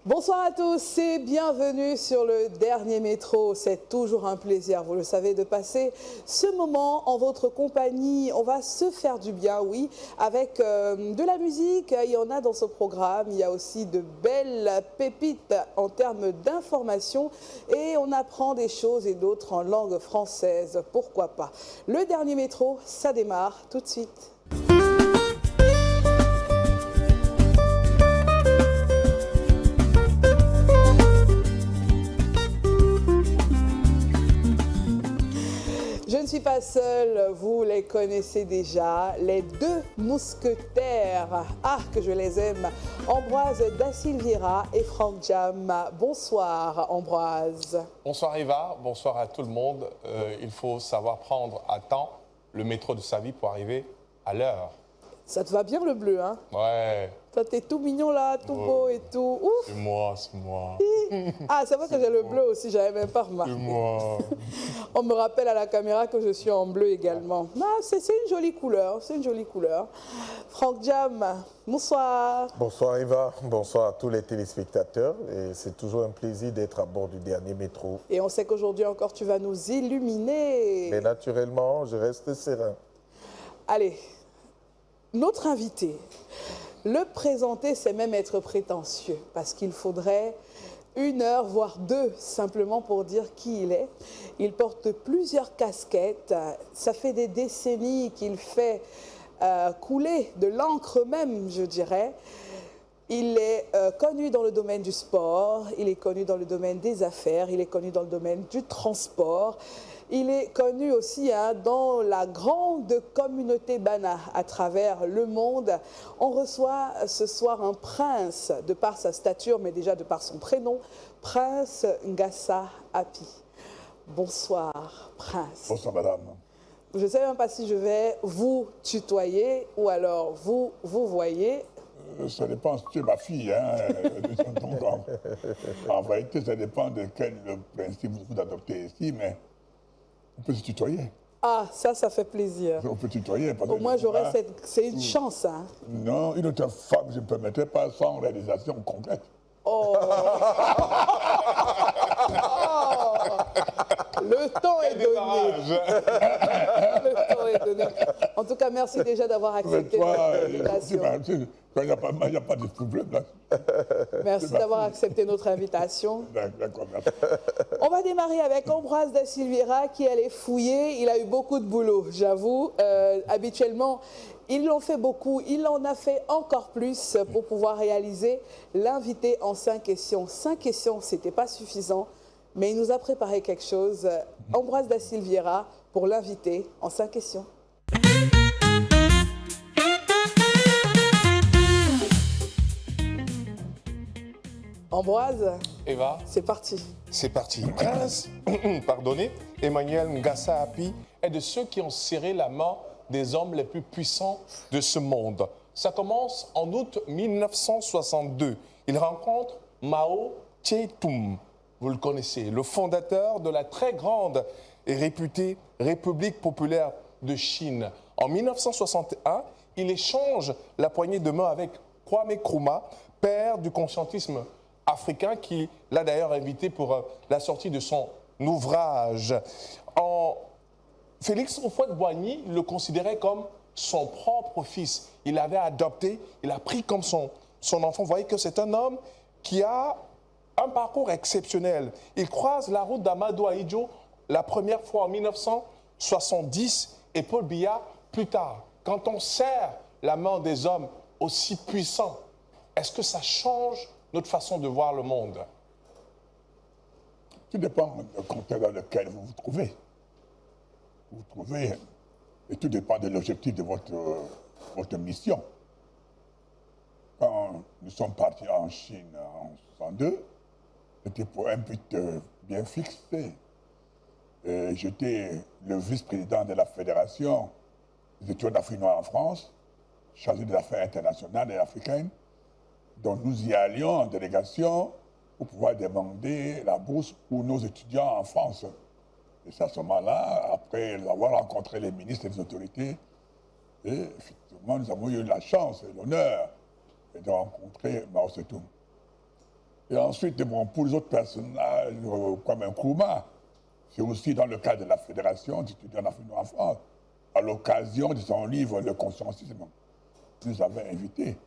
Bonsoir à tous et bienvenue sur le dernier métro. C'est toujours un plaisir, vous le savez, de passer ce moment en votre compagnie. On va se faire du bien, oui, avec de la musique. Il y en a dans ce programme. Il y a aussi de belles pépites en termes d'information et on apprend des choses et d'autres en langue française. Pourquoi pas? Le dernier métro, ça démarre tout de suite. Je ne suis pas seule, vous les connaissez déjà, les deux mousquetaires. Ah, que je les aime, Ambroise Da Silveira et Franck Jam. Bonsoir Ambroise. Bonsoir Eva, bonsoir à tout le monde. Il faut savoir prendre à temps le métro de sa vie pour arriver à l'heure. Ça te va bien le bleu, hein? Ouais. Toi, t'es tout mignon là, tout beau et tout. Ouf! C'est moi, c'est moi. Ah, c'est vrai que j'ai le bleu aussi, j'avais même pas remarqué. C'est moi. On me rappelle à la caméra que je suis en bleu également. Ah, c'est une jolie couleur, c'est une jolie couleur. Franck Jam, bonsoir. Bonsoir Eva, bonsoir à tous les téléspectateurs. Et c'est toujours un plaisir d'être à bord du dernier métro. Et on sait qu'aujourd'hui encore, tu vas nous illuminer. Mais naturellement, je reste serein. Allez, notre invité, le présenter, c'est même être prétentieux, parce qu'il faudrait 1 heure, voire 2, simplement pour dire qui il est. Il porte plusieurs casquettes. Ça fait des décennies qu'il fait couler de l'encre même, je dirais. Il est connu dans le domaine du sport, il est connu dans le domaine des affaires, il est connu dans le domaine du transport. Il est connu aussi dans la grande communauté Bana à travers le monde. On reçoit ce soir un prince, de par sa stature, mais déjà de par son prénom, Prince Ngassa Api. Bonsoir, Prince. Bonsoir, madame. Je ne sais même pas si je vais vous tutoyer ou alors vous voyez. Ça dépend si tu es ma fille. Hein, en vérité, ça dépend de quel principe vous adoptez ici, mais on peut se tutoyer. Ah, ça fait plaisir. On peut tutoyer. Parce Au que moins, j'aurais cette... C'est une chance, hein. Non, une autre femme, je ne permettrais pas sans réalisation concrète. Oh. Le temps est donné. Le temps est donné. En tout cas, merci déjà d'avoir accepté notre invitation. Il n'y a pas de problème là. Merci d'avoir accepté notre invitation. D'accord, merci. On va démarrer avec Ambroise Da Silveira qui allait fouiller. Il a eu beaucoup de boulot, j'avoue. Habituellement, il en fait beaucoup. Il en a fait encore plus pour pouvoir réaliser l'invité en 5 questions. 5 questions, ce n'était pas suffisant, mais il nous a préparé quelque chose. Ambroise Da Silveira pour l'invité en 5 questions. Ambroise, Eva, c'est parti. c'est parti. Prince, pardonnez, Emmanuel Ngassa Api est de ceux qui ont serré la main des hommes les plus puissants de ce monde. Ça commence en août 1962. Il rencontre Mao Tse-tung. Vous le connaissez, le fondateur de la très grande et réputée République populaire de Chine. En 1961, il échange la poignée de main avec Kwame Nkrumah, père du conscientisme africain, qui l'a d'ailleurs invité pour la sortie de son ouvrage. Félix Houphouët-Boigny le considérait comme son propre fils. Il l'avait adopté, il l'a pris comme son enfant. Vous voyez que c'est un homme qui a un parcours exceptionnel. Il croise la route d'Amadou Ahidjo la première fois en 1970 et Paul Biya plus tard. Quand on serre la main des hommes aussi puissants, est-ce que ça change notre façon de voir le monde? Tout dépend du contexte dans lequel vous vous trouvez. Vous vous trouvez, et tout dépend de l'objectif de votre mission. Quand nous sommes partis en Chine en 1962, c'était pour un but bien fixé. J'étais le vice-président de la Fédération des étudiants d'Afrique noire en France, chargé des affaires internationales et africaines, dont nous y allions en délégation pour pouvoir demander la bourse pour nos étudiants en France. Et c'est à ce moment-là, après avoir rencontré les ministres et les autorités, et effectivement, nous avons eu la chance et l'honneur et de rencontrer Mao Tse-tung. Et ensuite, bon, pour les autres personnages, comme Nkrumah, c'est aussi dans le cadre de la Fédération d'étudiants en Afrique noire en France, à l'occasion de son livre Le conscientisme, nous avait invité.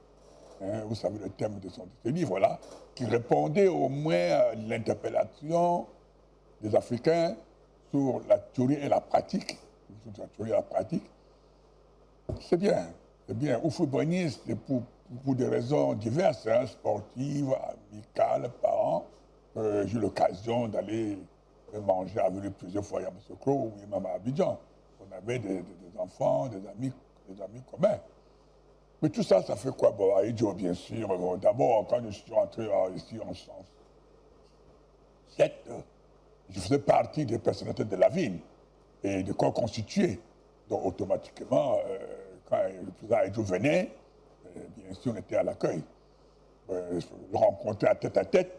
Vous savez le thème de ce livre-là, qui répondait au moins à l'interpellation des Africains sur la théorie et la pratique. Sur la théorie et la pratique. C'est bien, c'est bien. Houphouët-Boigny, c'est pour des raisons diverses, sportives, amicales, parents. J'ai eu l'occasion d'aller manger avec lui plusieurs fois à Yamoussoukro ou même à Abidjan. On avait des enfants, des amis communs. Mais tout ça, ça fait quoi? Bon, à Idjo, bien sûr. D'abord, quand je suis rentré ici en 1907, je faisais partie des personnalités de la ville et de corps constitués. Donc, automatiquement, quand le président Idjo venait, bien sûr, on était à l'accueil. Le rencontrer à tête,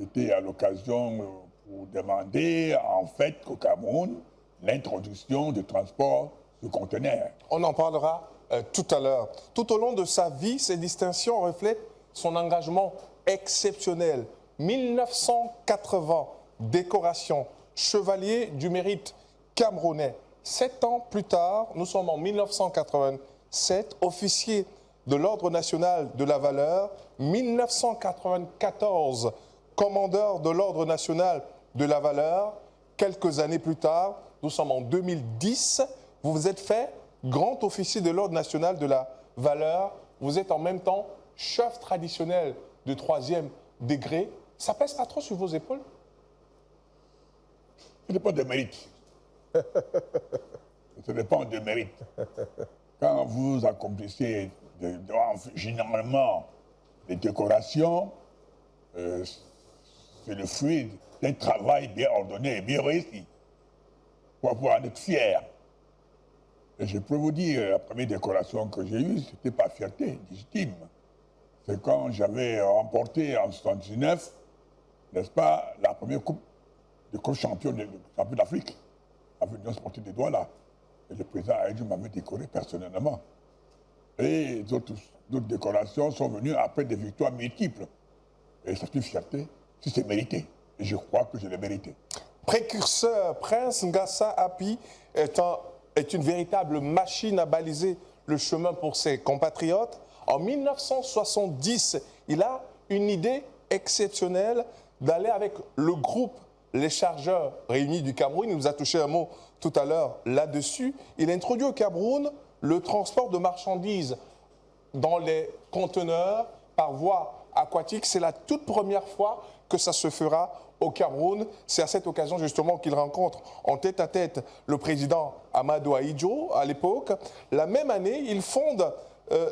c'était à l'occasion pour demander, en fait, qu'au Cameroun, l'introduction du transport de conteneurs. On en parlera tout à l'heure. Tout au long de sa vie, ces distinctions reflètent son engagement exceptionnel. 1980, décoration, chevalier du mérite camerounais. 7 ans plus tard, nous sommes en 1987, officier de l'Ordre national de la valeur. 1994, commandeur de l'Ordre national de la valeur. Quelques années plus tard, nous sommes en 2010, vous vous êtes fait grand officier de l'Ordre national de la valeur. Vous êtes en même temps chef traditionnel de 3e degré. Ça pèse pas trop sur vos épaules? Ça dépend des mérites. Ça dépend des mérites. Quand vous accomplissez généralement des décorations, c'est le fruit d'un travail bien ordonné et bien réussi. Pour pouvoir en être fier. Et je peux vous dire, la première décoration que j'ai eue, c'était par fierté légitime. C'est quand j'avais remporté en 1979, n'est-ce pas, la première coupe de champion d'Afrique, avec l'Union sportive des Douala. Et le président Aïdjo m'avait décoré personnellement. Et d'autres décorations sont venues après des victoires multiples. Et c'est une fierté, si c'est mérité. Et je crois que je l'ai mérité. Précurseur, Prince Ngassa Api est une véritable machine à baliser le chemin pour ses compatriotes. En 1970, il a une idée exceptionnelle d'aller avec le groupe Les Chargeurs réunis du Cameroun. Il nous a touché un mot tout à l'heure là-dessus. Il a introduit au Cameroun le transport de marchandises dans les conteneurs par voie aquatique. C'est la toute première fois que ça se fera au Cameroun. C'est à cette occasion justement qu'il rencontre en tête-à-tête le président Amadou Ahidjo à l'époque. La même année, il fonde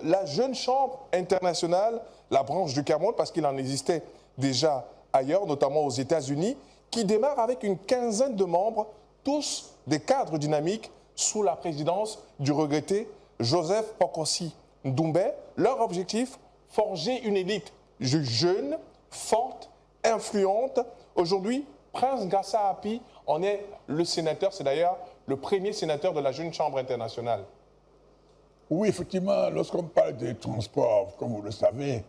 la Jeune Chambre internationale, la branche du Cameroun, parce qu'il en existait déjà ailleurs, notamment aux États-Unis, qui démarre avec une quinzaine de membres, tous des cadres dynamiques, sous la présidence du regretté Joseph Pokossi Doumbé. Leur objectif, forger une élite jeune, forte, influente. Aujourd'hui, Prince Ngassa Api en est le sénateur. C'est d'ailleurs le premier sénateur de la Jeune Chambre internationale. Oui, effectivement, lorsqu'on parle des transports, comme vous le savez,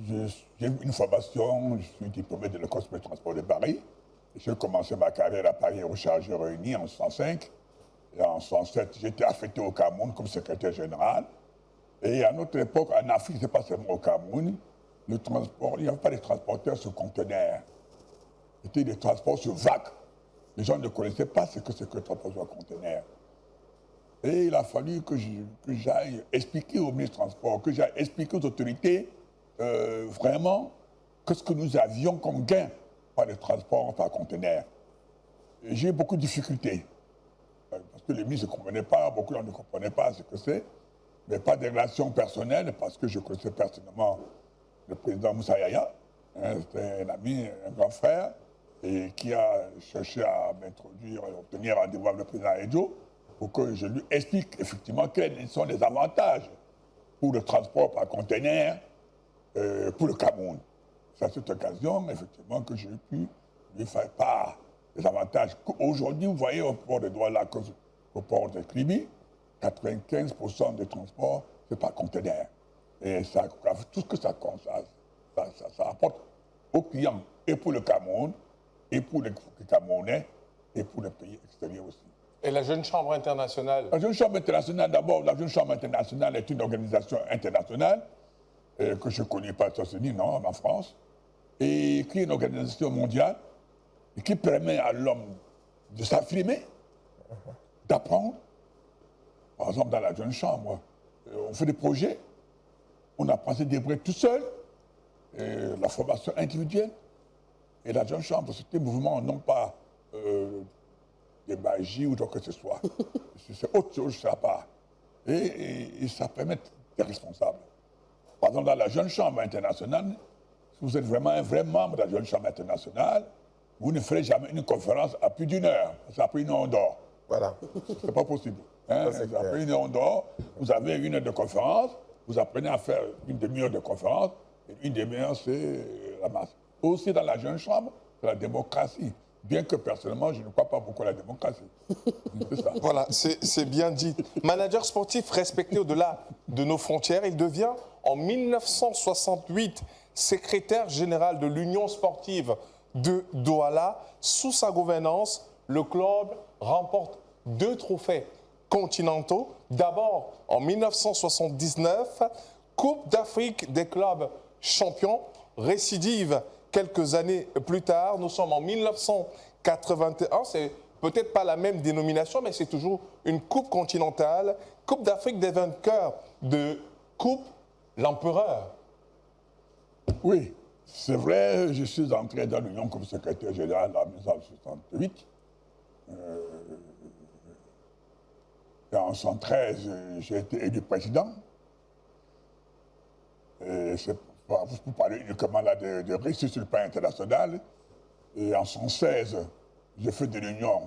j'ai une formation, je suis diplômé de l'École supérieure de transport de Paris. J'ai commencé ma carrière à Paris aux Chargeurs réunis en 1965. Et en 1967, j'étais affecté au Cameroun comme secrétaire général. Et à notre époque, en Afrique, c'est pas seulement au Cameroun, le transport, il n'y avait pas de transporteurs sur conteneurs. C'était des transports sur vagues. Les gens ne connaissaient pas ce que c'est que le transport sur conteneur. Et il a fallu que j'aille expliquer au ministre des Transports, que j'aille expliquer aux autorités vraiment qu'est-ce que nous avions comme gain par le transport par conteneur. J'ai eu beaucoup de difficultés. Parce que les ministres ne comprenaient pas, beaucoup de gens ne comprenaient pas ce que c'est. Mais pas de relations personnelles, parce que je connaissais personnellement le président Moussa Yaya. C'était un ami, un grand frère, et qui a cherché à m'introduire et obtenir rendez-vous avec le président Aïdjo pour que je lui explique effectivement quels sont les avantages pour le transport par conteneur pour le Cameroun. C'est à cette occasion, effectivement, que j'ai pu lui faire part des avantages. Aujourd'hui, vous voyez au port de Douala, au port de Kribi, 95% des transports, c'est par conteneur. Et ça, tout ce que ça apporte aux clients, et pour le Cameroun, et pour les Camerounais, et pour les pays extérieurs aussi. Et la Jeune Chambre internationale? La Jeune Chambre internationale, d'abord, la Jeune Chambre internationale est une organisation internationale que je ne connais pas aux États-Unis, non, en France, et qui est une organisation mondiale et qui permet à l'homme de s'affirmer, d'apprendre. Par exemple, dans la Jeune Chambre, on fait des projets, on apprend à se débrouiller tout seul, la formation individuelle. Et la Jeune Chambre, c'est un mouvement, non pas de magie ou de quoi que ce soit. C'est autre chose, ça part. Et ça permet d'être responsable. Par exemple, dans la Jeune Chambre internationale, si vous êtes vraiment un vrai membre de la Jeune Chambre internationale, vous ne ferez jamais une conférence à plus d'1 heure. Ça a pris 1 heure, on dort. Voilà. C'est pas possible. Hein? Ça a pris 1 heure, on dort. Vous avez 1 heure de conférence, vous apprenez à faire une demi-heure de conférence, et une demi-heure, c'est la masse. Aussi, dans la Jeune Chambre, c'est la démocratie. Bien que personnellement, je ne crois pas beaucoup à la démocratie. C'est ça. Voilà, c'est bien dit. Manager sportif respecté au-delà de nos frontières, il devient en 1968 secrétaire général de l'Union sportive de Douala. Sous sa gouvernance, le club remporte 2 trophées continentaux. D'abord, en 1979, Coupe d'Afrique des clubs champions. Récidive quelques années plus tard, nous sommes en 1981, c'est peut-être pas la même dénomination, mais c'est toujours une coupe continentale, Coupe d'Afrique des vainqueurs de Coupe l'Empereur. Oui, c'est vrai, je suis entré dans l'Union comme secrétaire général en 1968. Et en 1973, j'ai été élu président. Et c'est pour parler uniquement là de réussite sur le plan international. Et en 1916, j'ai fait de l'Union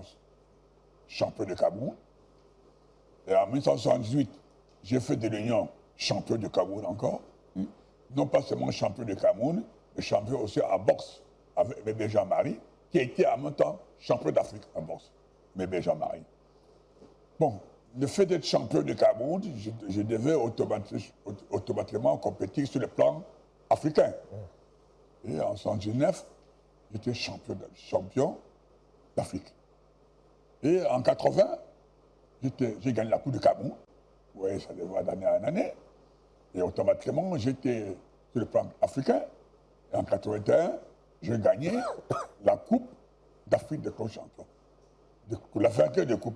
champion de Cameroun. Et en 1978, j'ai fait de l'Union champion de Cameroun encore. Non pas seulement champion de Cameroun, mais champion aussi en boxe avec Bébé Jean-Marie, qui était en même temps champion d'Afrique en boxe. Bébé Jean-Marie. Bon, le fait d'être champion de Cameroun, je devais automatiquement compétir sur le plan africain. Et en 1979, j'étais champion d'Afrique. Et en 80, j'ai gagné la Coupe du Cameroun. Vous voyez, ça devait d'année en année. Et automatiquement, j'étais sur le plan africain. Et en 81, j'ai gagné la Coupe d'Afrique des clubs champions. La vainqueur de Coupe.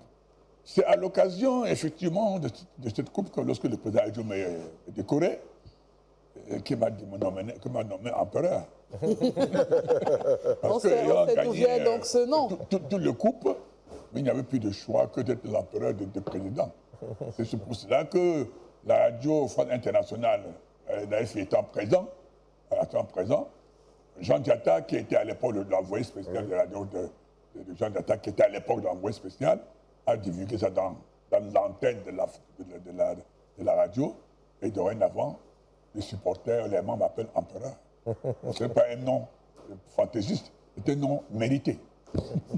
C'est à l'occasion, effectivement, de cette coupe que lorsque le président Adjo m'a décoré, qui m'a nommé empereur. On sait d'où vient donc ce nom. Toutes les coupes, mais il n'y avait plus de choix que d'être l'empereur de président. C'est pour cela que la radio France Internationale, l'AFI étant présent, Jean Diatta, qui était à l'époque l'envoyé spécial de la radio de Jean Diatta, qui était à l'époque l'envoyé spécial, a divulgué ça dans l'antenne de la radio. Et dorénavant, les supporters, les membres m'appellent empereur. Ce n'est pas un nom fantaisiste, c'est un nom mérité.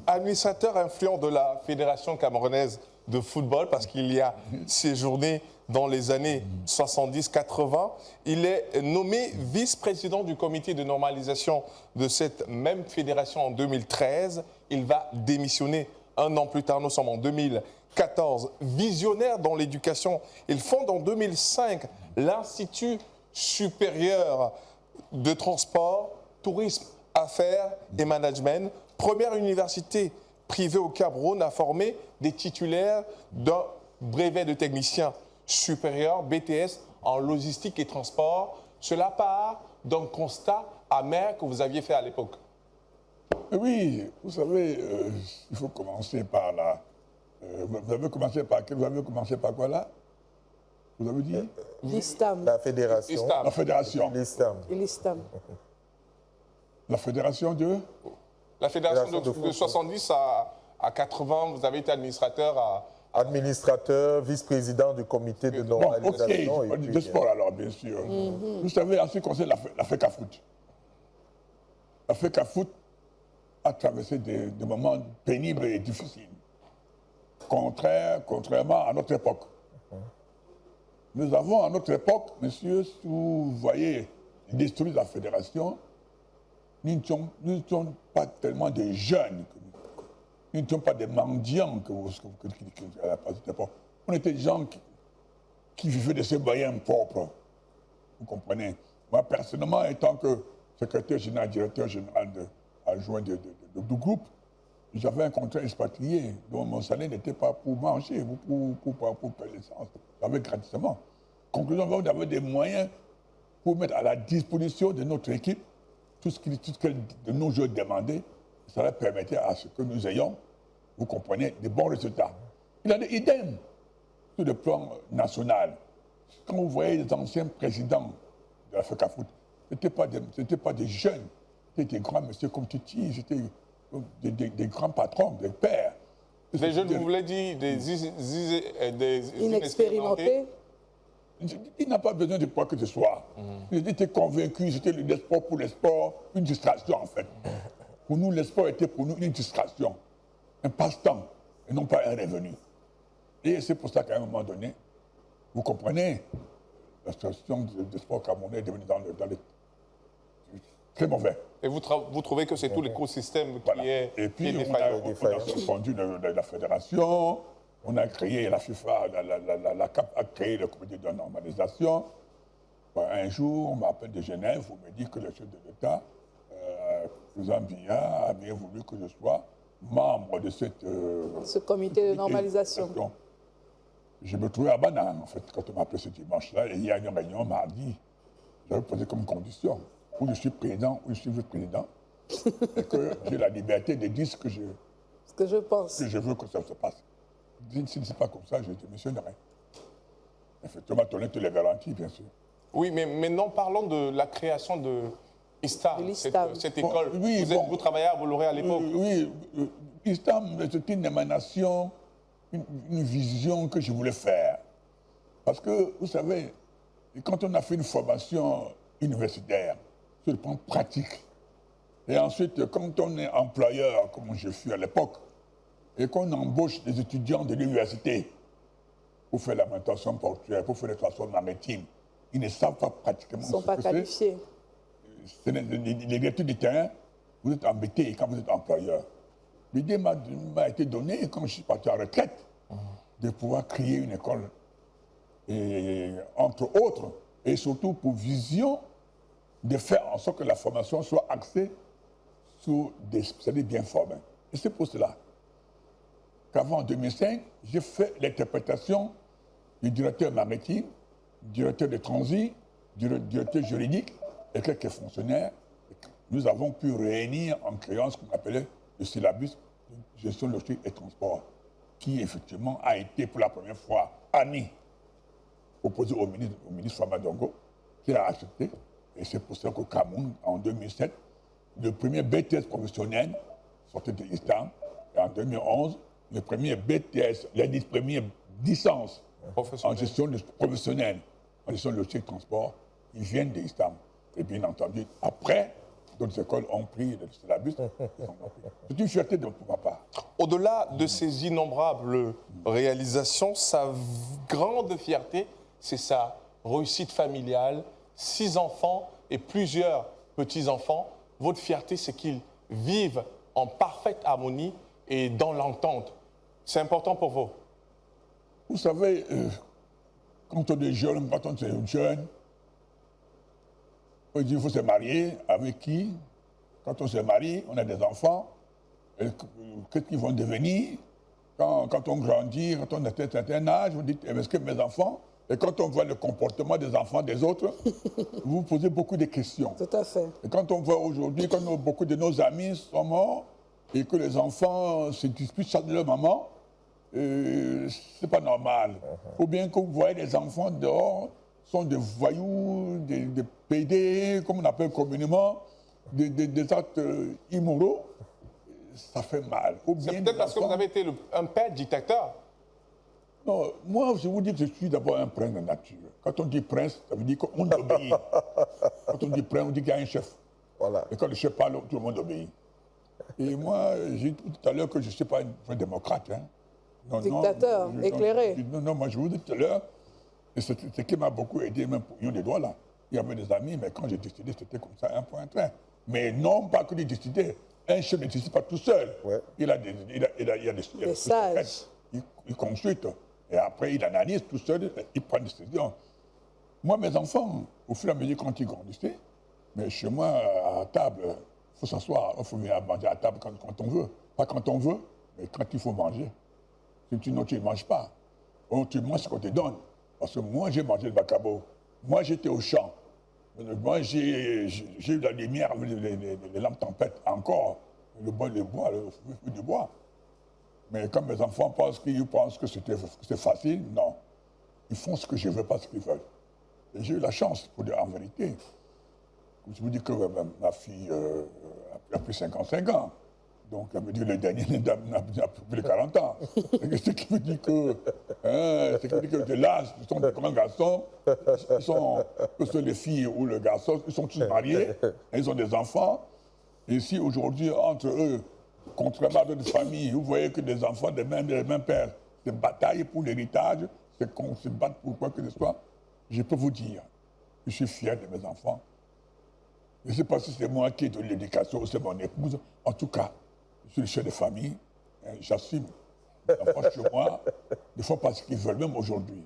Administrateur influent de la Fédération camerounaise de football, parce qu'il y a séjourné dans les années 70-80. Il est nommé vice-président du comité de normalisation de cette même fédération en 2013. Il va démissionner 1 an plus tard, nous sommes en 2014. Visionnaire dans l'éducation, il fonde en 2005 l'Institut supérieur de transport, tourisme, affaires et management. Première université privée au Cameroun à former des titulaires d'un brevet de technicien supérieur, BTS, en logistique et transport. Cela part d'un constat amer que vous aviez fait à l'époque. Oui, vous savez, il faut commencer par là. Vous avez commencé par quoi là? Vous avez dit L'ISTAM. La fédération. La fédération. L'ISTAM. L'ISTAM. La fédération de La fédération de 70 à 80, vous avez été administrateur à... Administrateur, vice-président du comité de normalisation. Bon, ok, de sport alors, bien sûr. Vous savez, en ce qui concerne la FECAFOOT, la FECAFOOT a traversé des moments pénibles et difficiles, contrairement à notre époque. Nous avons à notre époque, monsieur, si vous voyez l'histoire de la fédération, nous n'étions pas tellement des jeunes, nous n'étions pas des mendiants à cette époque. On était des gens qui vivaient de ses moyens propres. Vous comprenez? Moi, personnellement, étant que secrétaire général, directeur général adjoint du groupe, j'avais un contrat expatrié dont mon salaire n'était pas pour manger, pour payer l'essence. J'avais gratuitement. Conclusion, on avait des moyens pour mettre à la disposition de notre équipe tout ce que de nos jeux demandaient. Ça permettait à ce que nous ayons, vous comprenez, des bons résultats. Il en est idem sur le plan national. Quand vous voyez les anciens présidents de la FECAFOOT, ce n'étaient pas des jeunes, c'était des grands messieurs comme Titi, c'était des grands patrons, des pères. Les jeunes, vous voulez dire des Inexpérimentés. Il n'a pas besoin de quoi que ce soit. Il était convaincu, c'était le sport pour le sport, une distraction en fait. Pour nous, le sport était pour nous une distraction, un passe-temps, et non pas un revenu. Et c'est pour ça qu'à un moment donné, vous comprenez, la situation du sport camerounais est devenue dans le très mauvais. Et vous trouvez que c'est tout l'écosystème qui est Et puis, qui est on a défaillant. suspendu la fédération, on a créé la FIFA, la CAP a créé le comité de normalisation. Un jour, on m'appelle de Genève, on me dit que le chef de l'État, président Biya, a bien voulu que je sois membre de Ce comité de normalisation. Je me trouvais à Banane, en fait, quand on m'a appelé ce dimanche-là, et il y a une réunion mardi. J'avais posé comme condition, où je suis président, où je suis vice-président, et que j'ai la liberté de dire ce que je pense. que je veux que ça se passe. Si ce n'est pas comme ça, je démissionnerai. Effectivement, tu as les garanties, bien sûr. Oui, mais maintenant, parlons de la création de ISTAM, cette école. Bon, oui, Vous travaillez à Bolloré à l'époque. Oui, ISTAM, c'est une émanation, une vision que je voulais faire. Parce que, vous savez, quand on a fait une formation universitaire, sur le plan pratique, et ensuite, quand on est employeur, comme je fus à l'époque, et qu'on embauche des étudiants de l'université pour faire la manutention portuaire, pour faire les transports maritimes, ils ne savent pas pratiquement Ils ne sont pas qualifiés. Les vertus du terrain, vous êtes embêtés quand vous êtes employeur. L'idée m'a été donnée, quand je suis parti en retraite, de pouvoir créer une école, et, entre autres, et surtout pour vision de faire en sorte que la formation soit axée sur des spécialistes bien formés. Et c'est pour cela qu'avant, en 2005, j'ai fait l'interprétation du directeur maritime, directeur de transit, directeur juridique et quelques fonctionnaires. Nous avons pu réunir en créant ce qu'on appelait le syllabus de gestion logistique et transport, qui effectivement a été pour la première fois proposé au ministre Famadongo, qui l'a accepté. Et c'est pour ça qu'au Cameroun, en 2007, le premier BTS professionnel sortait de ISTAM. Et en 2011, le premier BTS, les premières licences en gestion professionnelle, en gestion de logistique et transport, ils viennent de ISTAM. Et bien entendu, après, d'autres écoles ont pris le syllabus. C'est une fierté de ma part. Au-delà de ces innombrables réalisations, sa grande fierté, c'est sa réussite familiale. 6 enfants et plusieurs petits-enfants. Votre fierté, c'est qu'ils vivent en parfaite harmonie et dans l'entente. C'est important pour vous? Vous savez, quand on est jeune, quand on est jeune, on dit qu'il faut se marier. Avec qui? Quand on se marie, on a des enfants. Qu'est-ce qu'ils vont devenir? Quand on grandit, quand on a un certain âge, vous dites, est-ce que mes enfants? Et quand on voit le comportement des enfants des autres, vous vous posez beaucoup de questions. Tout à fait. Et quand on voit aujourd'hui, quand beaucoup de nos amis sont morts et que les enfants se disputent chaque de leur maman, c'est pas normal. Ou bien que vous voyez les enfants dehors sont des voyous, des PD, comme on appelle communément, des actes immoraux, ça fait mal. C'est peut-être parce que vous avez été un père dictateur. Non, moi, je vous dis que je suis d'abord un prince de nature. Quand on dit prince, ça veut dire qu'on obéit. Quand on dit prince, on dit qu'il y a un chef. Voilà. Et quand le chef parle, tout le monde obéit. Et moi, j'ai dit tout à l'heure que je ne suis pas un démocrate. Hein. Dictateur, éclairé. Non, moi, je vous dis tout à l'heure Et ce qui m'a beaucoup aidé, même pour des doigts là. Il y avait des amis, mais quand j'ai décidé, c'était comme ça, un point, un train. Mais non pas que de décider. Un chef ne décide pas tout seul. Ouais. Il a des sages. Il consulte. Et après, il analyse tout seul, il prend des décisions. Moi, mes enfants, au fur et à mesure quand ils grandissaient, mais chez moi, à table, il faut s'asseoir, il faut venir manger à table quand on veut. Pas quand on veut, mais quand il faut manger. Si tu ne manges pas, tu manges ce qu'on te donne. Parce que moi, j'ai mangé le bacabo. Moi, j'étais au champ. Moi, j'ai eu la lumière, les lampes tempêtes, encore. Le feu du bois. Mais quand mes enfants pensent que c'est facile, non. Ils font ce que je veux, pas ce qu'ils veulent. Et j'ai eu la chance, pour dire en vérité. Je vous dis que ma fille a plus 55 ans. Donc, elle me dit que le dernier n'a plus de 40 ans. Ce qui veut dire que, là, ce sont des grands garçons, que ce soit les filles ou le garçon, ils sont tous mariés, ils ont des enfants. Et si aujourd'hui, entre eux, contrairement à d'autres familles, vous voyez que des enfants des mêmes pères se bataillent pour l'héritage, se battent pour quoi que ce soit, je peux vous dire, je suis fier de mes enfants. Je ne sais pas si c'est moi qui ai donné l'éducation ou c'est mon épouse. En tout cas, je suis le chef de famille, j'assume. Les enfants chez moi ne font pas ce qu'ils veulent, même aujourd'hui.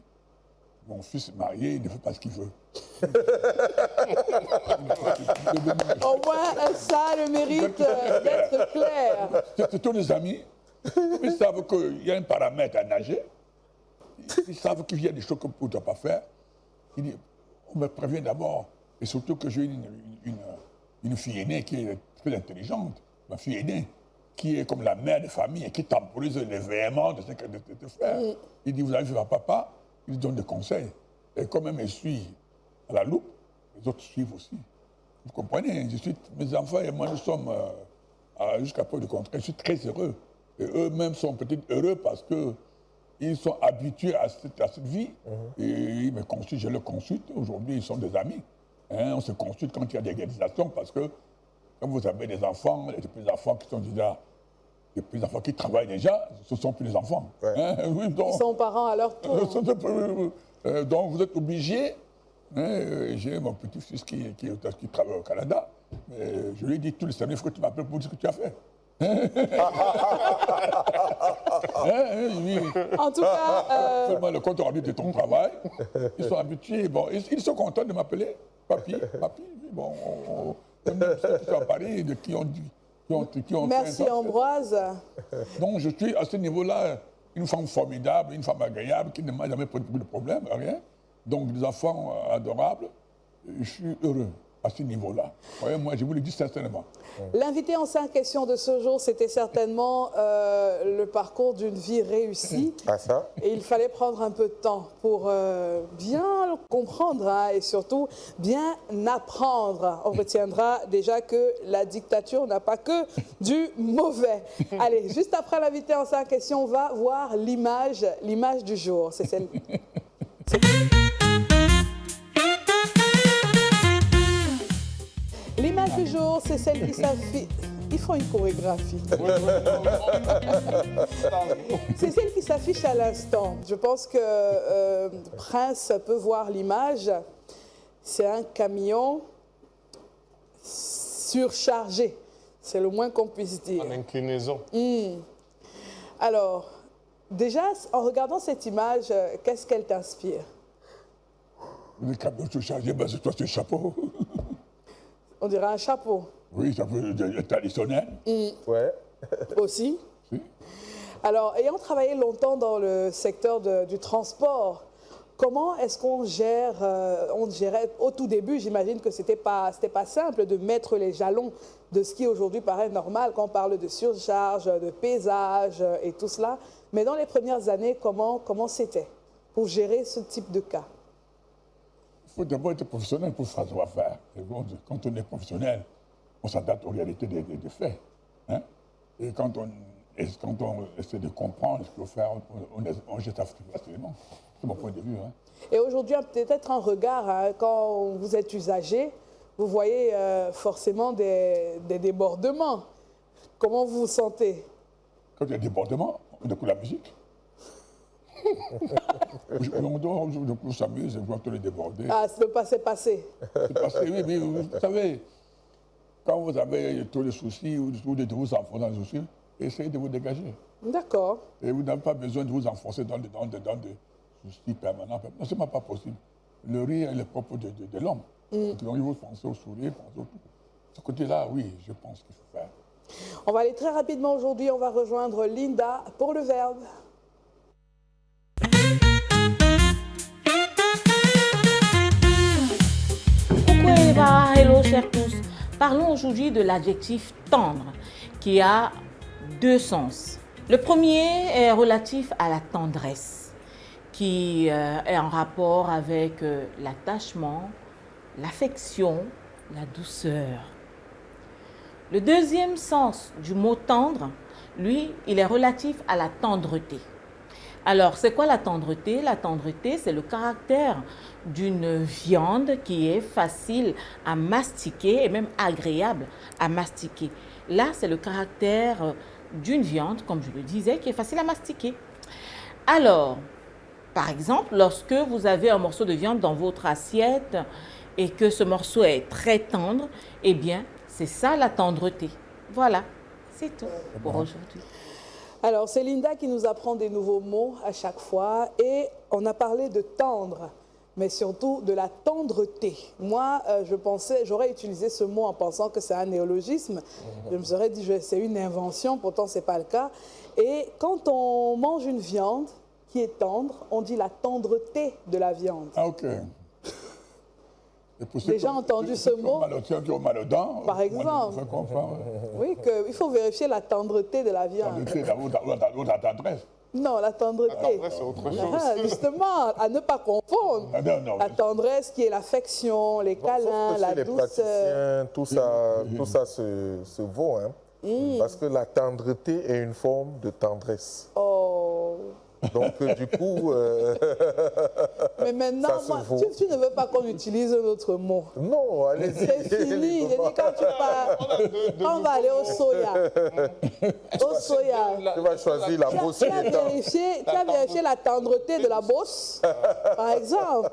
Mon fils marié, il ne fait pas ce qu'il veut. Au moins, ça a le mérite d'être clair. C'est tous les amis. Ils savent qu'il y a un paramètre à nager. Ils savent qu'il y a des choses qu'on ne doit pas faire. On me prévient d'abord. Et surtout que j'ai une fille aînée qui est très intelligente. Ma fille aînée, qui est comme la mère de famille et qui temporise les véhéments de ses frères. Il dit, vous avez vu votre papa, il donne des conseils. Et quand même, elle suit à la loupe, les autres suivent aussi. Vous comprenez? Mes enfants et moi, nous sommes, jusqu'à preuve du contraire, je suis très heureux. Et eux-mêmes sont peut-être heureux parce qu'ils sont habitués à cette vie. Et ils me consultent, je les consulte. Aujourd'hui, ils sont des amis. On se consulte quand il y a des réalisations parce que quand vous avez des enfants, des petits-enfants qui sont déjà des petits-enfants qui travaillent déjà, ce ne sont plus les enfants. Ouais. Ils sont parents à leur tour. Donc vous êtes obligés. J'ai mon petit-fils qui travaille au Canada. Je lui ai dit tous les samedis, il faut que tu m'appelles pour dire ce que tu as fait. En tout cas... Seulement le compte rendu de ton travail. Ils sont habitués. Bon, ils sont contents de m'appeler. Papi. Bon, ceux qui sont à Paris, qui ont Merci fait Ambroise. Donc je suis à ce niveau-là une femme formidable, une femme agréable qui ne m'a jamais posé de problème, rien. Donc des enfants adorables. Je suis heureux à ce niveau-là. Ouais, moi, je vous le dis sincèrement. L'invité en 5 questions de ce jour, c'était certainement le parcours d'une vie réussie. Ah ça? Et il fallait prendre un peu de temps pour bien comprendre et surtout bien apprendre. On retiendra déjà que la dictature n'a pas que du mauvais. Allez, juste après l'invité en 5 questions, on va voir l'image du jour. C'est celle... L'image du jour, c'est celle qui s'affiche. Ils font une chorégraphie. C'est celle qui s'affiche à l'instant. Je pense que Prince peut voir l'image. C'est un camion surchargé. C'est le moins qu'on puisse dire. En inclinaison. Alors, déjà, en regardant cette image, qu'est-ce qu'elle t'inspire? Le camion surchargé, ben, c'est toi, c'est le chapeau. On dirait un chapeau. Oui, ça peut être traditionnel. Ouais. Aussi. Oui. Alors, ayant travaillé longtemps dans le secteur du transport, comment est-ce qu'on gère, on gérait au tout début, j'imagine que c'était pas simple de mettre les jalons de ce qui aujourd'hui paraît normal quand on parle de surcharge, de pesage et tout cela. Mais dans les premières années, comment c'était pour gérer ce type de cas? Il faut d'abord être professionnel pour savoir faire. Et quand on est professionnel, on s'adapte aux réalités des faits. Hein? Et quand on essaie de comprendre ce qu'il faut faire, on jette facilement. C'est mon point de vue. Hein? Et aujourd'hui, peut-être un regard, hein, quand vous êtes usager, vous voyez forcément des débordements. Comment vous vous sentez? Quand il y a des débordements, on écoute la musique. On s'amuse, on voit tous les débordés. Ah, c'est le passé. C'est passé, oui, mais vous savez, quand vous avez tous les soucis ou de vous enfoncer dans les soucis, essayez de vous dégager. D'accord. Et vous n'avez pas besoin de vous enfoncer dans des soucis permanents. Non, ce n'est pas possible. Le rire est le propre de l'homme. Donc il faut penser au sourire, penser au tout. Ce côté-là, oui, je pense qu'il faut faire. On va aller très rapidement aujourd'hui. On va rejoindre Linda pour le verbe. Coucou Eva, hello chers tous. Parlons aujourd'hui de l'adjectif tendre qui a deux sens. Le premier est relatif à la tendresse qui est en rapport avec l'attachement, l'affection, la douceur. Le deuxième sens du mot tendre, lui, il est relatif à la tendreté. Alors, c'est quoi la tendreté? La tendreté, c'est le caractère d'une viande qui est facile à mastiquer et même agréable à mastiquer. Là, c'est le caractère d'une viande, comme je le disais, qui est facile à mastiquer. Alors, par exemple, lorsque vous avez un morceau de viande dans votre assiette et que ce morceau est très tendre, eh bien, c'est ça la tendreté. Voilà, c'est tout pour aujourd'hui. Alors, c'est Linda qui nous apprend des nouveaux mots à chaque fois et on a parlé de tendre, mais surtout de la tendreté. Moi, j'aurais utilisé ce mot en pensant que c'est un néologisme. Je me serais dit, c'est une invention, pourtant ce n'est pas le cas. Et quand on mange une viande qui est tendre, on dit la tendreté de la viande. Ah, ok. Déjà entendu ce mot? Qui ont mal aux dents. Par exemple. Je comprends. Oui, il faut vérifier la tendreté de la viande. Votre adresse. Non, la tendreté. La tendresse, c'est autre chose. Ah, justement, à ne pas confondre. Ah, non. La tendresse qui est l'affection, les câlins, la les douceur. praticiens, tout ça se vaut. Hein? Parce que la tendreté est une forme de tendresse. Oh. Donc, du coup... Mais maintenant, tu ne veux pas qu'on utilise un autre mot. Non, allez-y. C'est fini. Je dis, quand tu pars, quand on va aller au soya. Au soya. Tu vas choisir la bosse. Tu as vérifié la tendreté de la bosse, par exemple.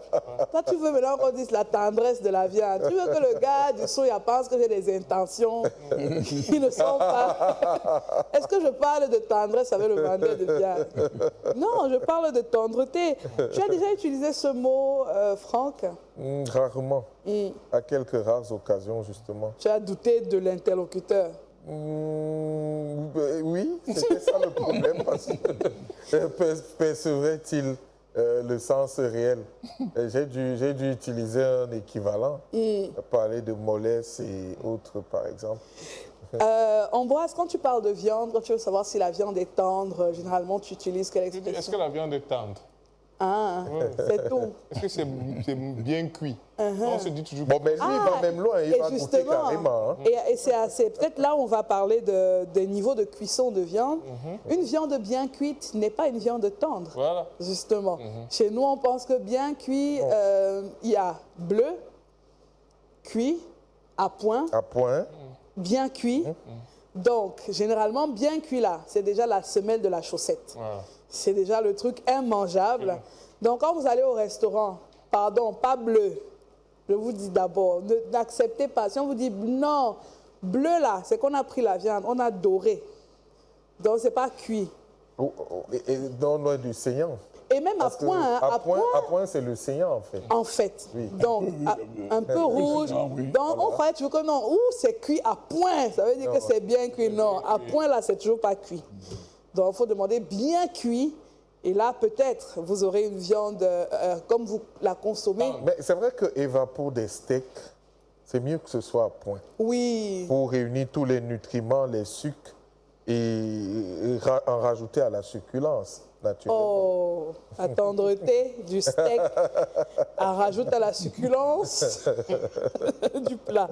Toi, tu veux maintenant qu'on dise la tendresse de la viande. Tu veux que le gars du soya pense que j'ai des intentions qui ne sont pas... Est-ce que je parle de tendresse avec le vendeur de viande? Non, je parle de tendreté. Tu as déjà utilisé ce mot, Franck? Rarement. À quelques rares occasions, justement. Tu as douté de l'interlocuteur? Oui, c'était ça le problème. Parce que percevrait-il le sens réel? J'ai dû utiliser un équivalent. Parler de mollesse et autres, par exemple. Ambroise, quand tu parles de viande, quand tu veux savoir si la viande est tendre, généralement tu utilises quelle expression? Est-ce que la viande est tendre? Ah, c'est tout. Est-ce que c'est bien cuit? On se dit toujours... Bon, mais lui, il va même loin, il va goûter carrément. Hein. Et c'est peut-être là où on va parler des niveaux de cuisson de viande. Une viande bien cuite n'est pas une viande tendre, Voilà. justement. Chez nous, on pense que bien cuit, il y a bleu, cuit, à point. À point. Bien cuit. Donc, généralement, bien cuit là, c'est déjà la semelle de la chaussette. Voilà. C'est déjà le truc immangeable. Donc, quand vous allez au restaurant, pardon, pas bleu, je vous dis d'abord, n'acceptez pas. Si on vous dit non, bleu là, c'est qu'on a pris la viande, on a doré. Donc, c'est pas cuit. Et non, loin du saignant. Et même à point, à point, c'est le saignant, en fait. En fait. Oui. Donc, un peu rouge. Oui. Donc, on croyait toujours que non, c'est cuit à point. Ça veut dire que c'est bien cuit. Non, à point, là, c'est toujours pas cuit. Donc, il faut demander bien cuit. Et là, peut-être, vous aurez une viande comme vous la consommez. Mais c'est vrai que Eva, pour des steaks, c'est mieux que ce soit à point. Oui. Pour réunir tous les nutriments, les sucres et en rajouter à la succulence, naturellement. Oh, la tendreté du steak, on rajoute à la succulence du plat.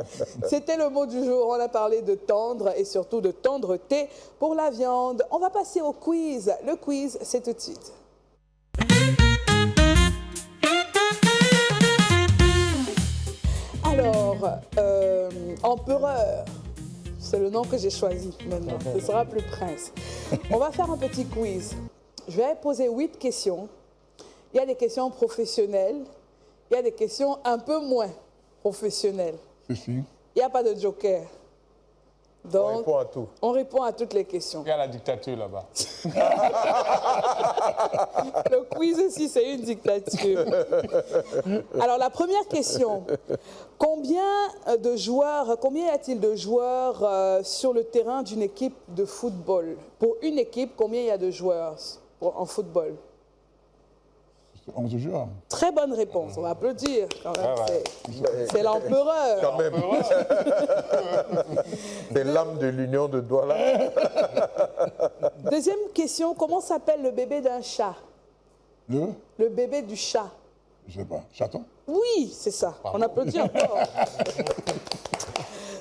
C'était le mot du jour. On a parlé de tendre et surtout de tendreté pour la viande. On va passer au quiz. Le quiz, c'est tout de suite. Alors, empereur, c'est le nom que j'ai choisi maintenant. Ce sera plus prince. On va faire un petit quiz. Je vais poser 8 questions. Il y a des questions professionnelles, il y a des questions un peu moins professionnelles. Ceci. Il n'y a pas de joker. On Donc, répond à tout. on répond à toutes les questions. Il y a la dictature là-bas. Le quiz aussi, c'est une dictature. Alors, la première question. Combien y a-t-il de joueurs sur le terrain d'une équipe de football? Pour une équipe, combien il y a de joueurs en football? 11 joueurs. Très bonne réponse, on va applaudir quand même. Ouais. C'est l'empereur. Quand même. C'est l'âme de l'union de Douala. Deuxième question, comment s'appelle le bébé d'un chat? Le bébé du chat. Je sais pas, chaton. Oui, c'est ça. On applaudit encore.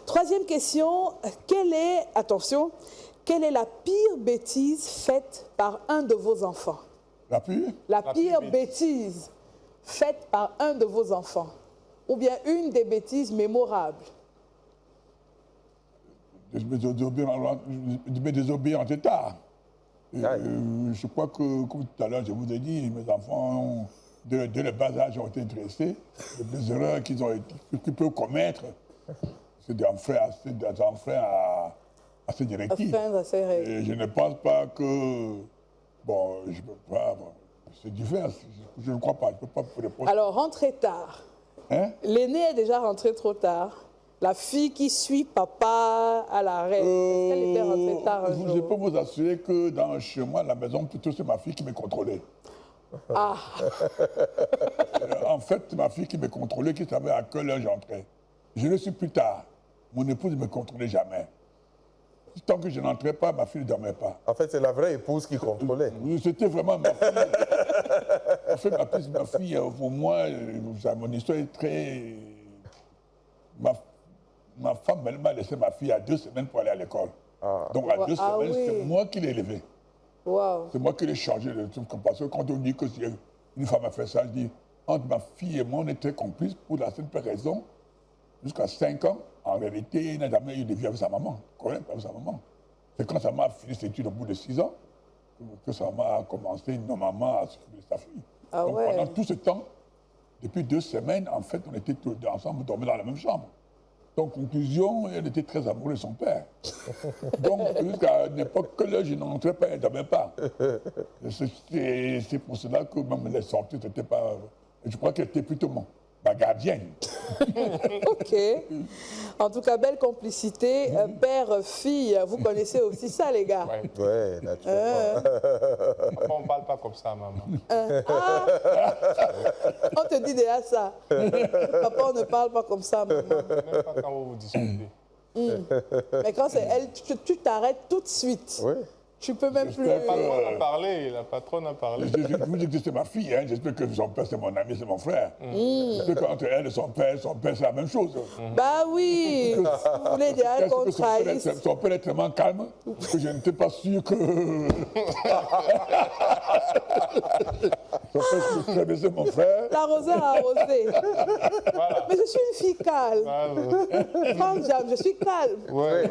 Troisième question, quelle est la pire bêtise faite par un de vos enfants? La pire? La pire bêtise faite par un de vos enfants? Ou bien une des bêtises mémorables? De me désobéir en état. Je crois que, comme tout à l'heure, je vous ai dit, mes enfants, dès le bas âge, ont été intéressés. Les erreurs qu'ils peuvent commettre, c'est d'enfreindre à ces directives. Enfreindre à ces règles. Et je ne pense pas que... Bon, je peux pas... Bon, c'est différent. Je ne crois pas. Je ne peux pas vous répondre. Alors, rentrer tard. Hein? L'aîné est déjà rentré trop tard. La fille qui suit papa à l'arrêt, est-ce qu'elle était rentrée tard un Je jour? peux vous assurer que chez moi, à la maison, plutôt c'est ma fille qui me contrôlait. Ah, En fait, ma fille qui me contrôlait, qui savait à quelle heure j'entrais. Je ne suis plus tard. Mon épouse ne me contrôlait jamais. Tant que je n'entrais pas, ma fille ne dormait pas. En fait, c'est la vraie épouse qui contrôlait. C'était vraiment ma fille. En fait, ma fille, pour moi, mon histoire est très... Ma femme, elle m'a laissé ma fille à 2 semaines pour aller à l'école. Donc, à 2 semaines, oui. c'est moi qui l'ai élevée. wow. C'est moi qui l'ai changé de tout. Parce que quand on dit que si une femme a fait ça, je dis, entre ma fille et moi, on était complices pour la simple raison. Jusqu'à 5 ans, en réalité, il n'a jamais eu de vie avec sa maman. Avec sa maman. C'est quand sa maman a fini ses études au bout de 6 ans que sa maman a commencé normalement à s'occuper de sa fille. Ah Donc ouais. pendant tout ce temps, depuis 2 semaines, en fait, on était tous ensemble, on dormait dans la même chambre. Donc, conclusion, elle était très amoureuse de son père. Donc, jusqu'à n'importe quelle heure, je n'entrais pas, elle ne dormait pas. C'est pour cela que même les sorties, c'était pas... Je crois qu'elle était plutôt ma gardienne. Ok. En tout cas, belle complicité. Père-fille, vous connaissez aussi ça, les gars? Ouais. Ouais, naturellement. On ne parle pas comme ça, maman. On te dit déjà ça. Papa, on ne parle pas comme ça, maman. Même pas quand vous vous disputez. Mais quand c'est elle, tu t'arrêtes tout de suite. Oui. Tu peux même plus... La patronne a parlé, la patronne a parlé. Je vous dis que c'est ma fille, hein. J'espère que son père, c'est mon ami, c'est mon frère. J'espère qu'entre elle et son père, c'est la même chose. Bah oui, si vous voulez dire Est-ce qu'on que trahisse. son père est tellement calme que je n'étais pas sûr que... Son père, c'est très bien, c'est mon frère. L'arroseur a arrosé. Voilà. Mais je suis une fille calme. Franck Jam, je suis calme. Oui,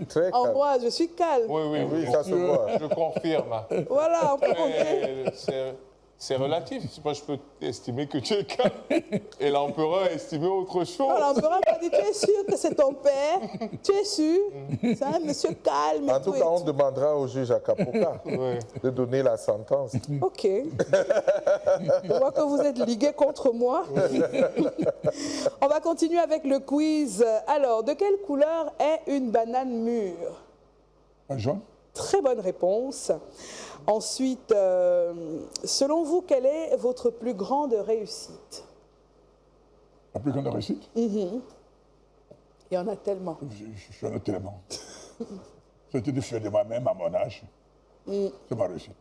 Très calme. Ambroise, je suis calme. oui. Oui, ça se voit. Je confirme. Voilà, on peut compter. Mais c'est relatif. Moi, je peux estimer que tu es calme et l'empereur estimer autre chose. Non, l'empereur m'a dit, tu es sûr que c'est ton père? Tu es sûr? C'est un monsieur calme et En tout tout. cas, on demandera au juge Akapoka de donner la sentence. Ok. Je vois que vous êtes ligués contre moi. On va continuer avec le quiz. Alors, de quelle couleur est une banane mûre? Un jaune? Très bonne réponse. Ensuite, selon vous, quelle est votre plus grande réussite? La plus grande réussite? Il y en a tellement. Je suis un autre tellement. C'était de faire de moi-même à mon âge. C'est ma réussite.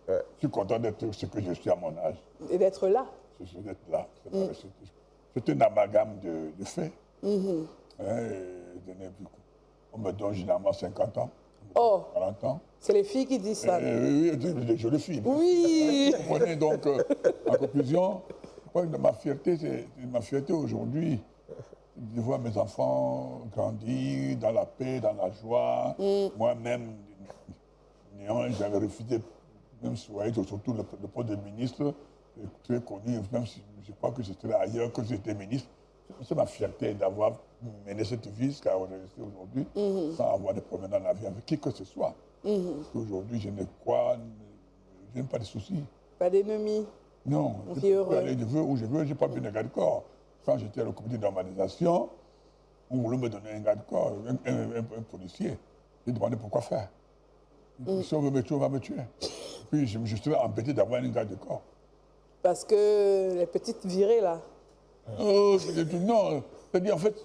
Je suis content d'être ce que je suis à mon âge. Et d'être là. Je suis d'être là. C'est ma réussite. C'est un amalgame de faits. On me donne généralement 50 ans. Oh, 40 ans. c'est les filles qui disent ça. Oui, des jolies filles. Oui. Vous comprenez donc, en conclusion, ma fierté aujourd'hui, de voir mes enfants grandir dans la paix, dans la joie, moi-même néant, j'avais refusé, même si vous voyez, surtout le poste de ministre, très connu, même si je crois que je serais ailleurs que j'étais ministre. C'est ma fierté d'avoir mené cette vie jusqu'à aujourd'hui, sans avoir de problème dans la vie avec qui que ce soit. Aujourd'hui, je n'ai pas de soucis. Pas d'ennemis. Non, je peux aller où je veux, je n'ai pas besoin de garde corps. Quand j'étais au comité de normalisation, on voulait me donner un garde corps, un policier. J'ai demandé pourquoi faire. Si on veut me tuer, on va me tuer. Puis je serais embêté d'avoir un garde corps. Parce que les petites virées, là. Non, c'est-à-dire en fait,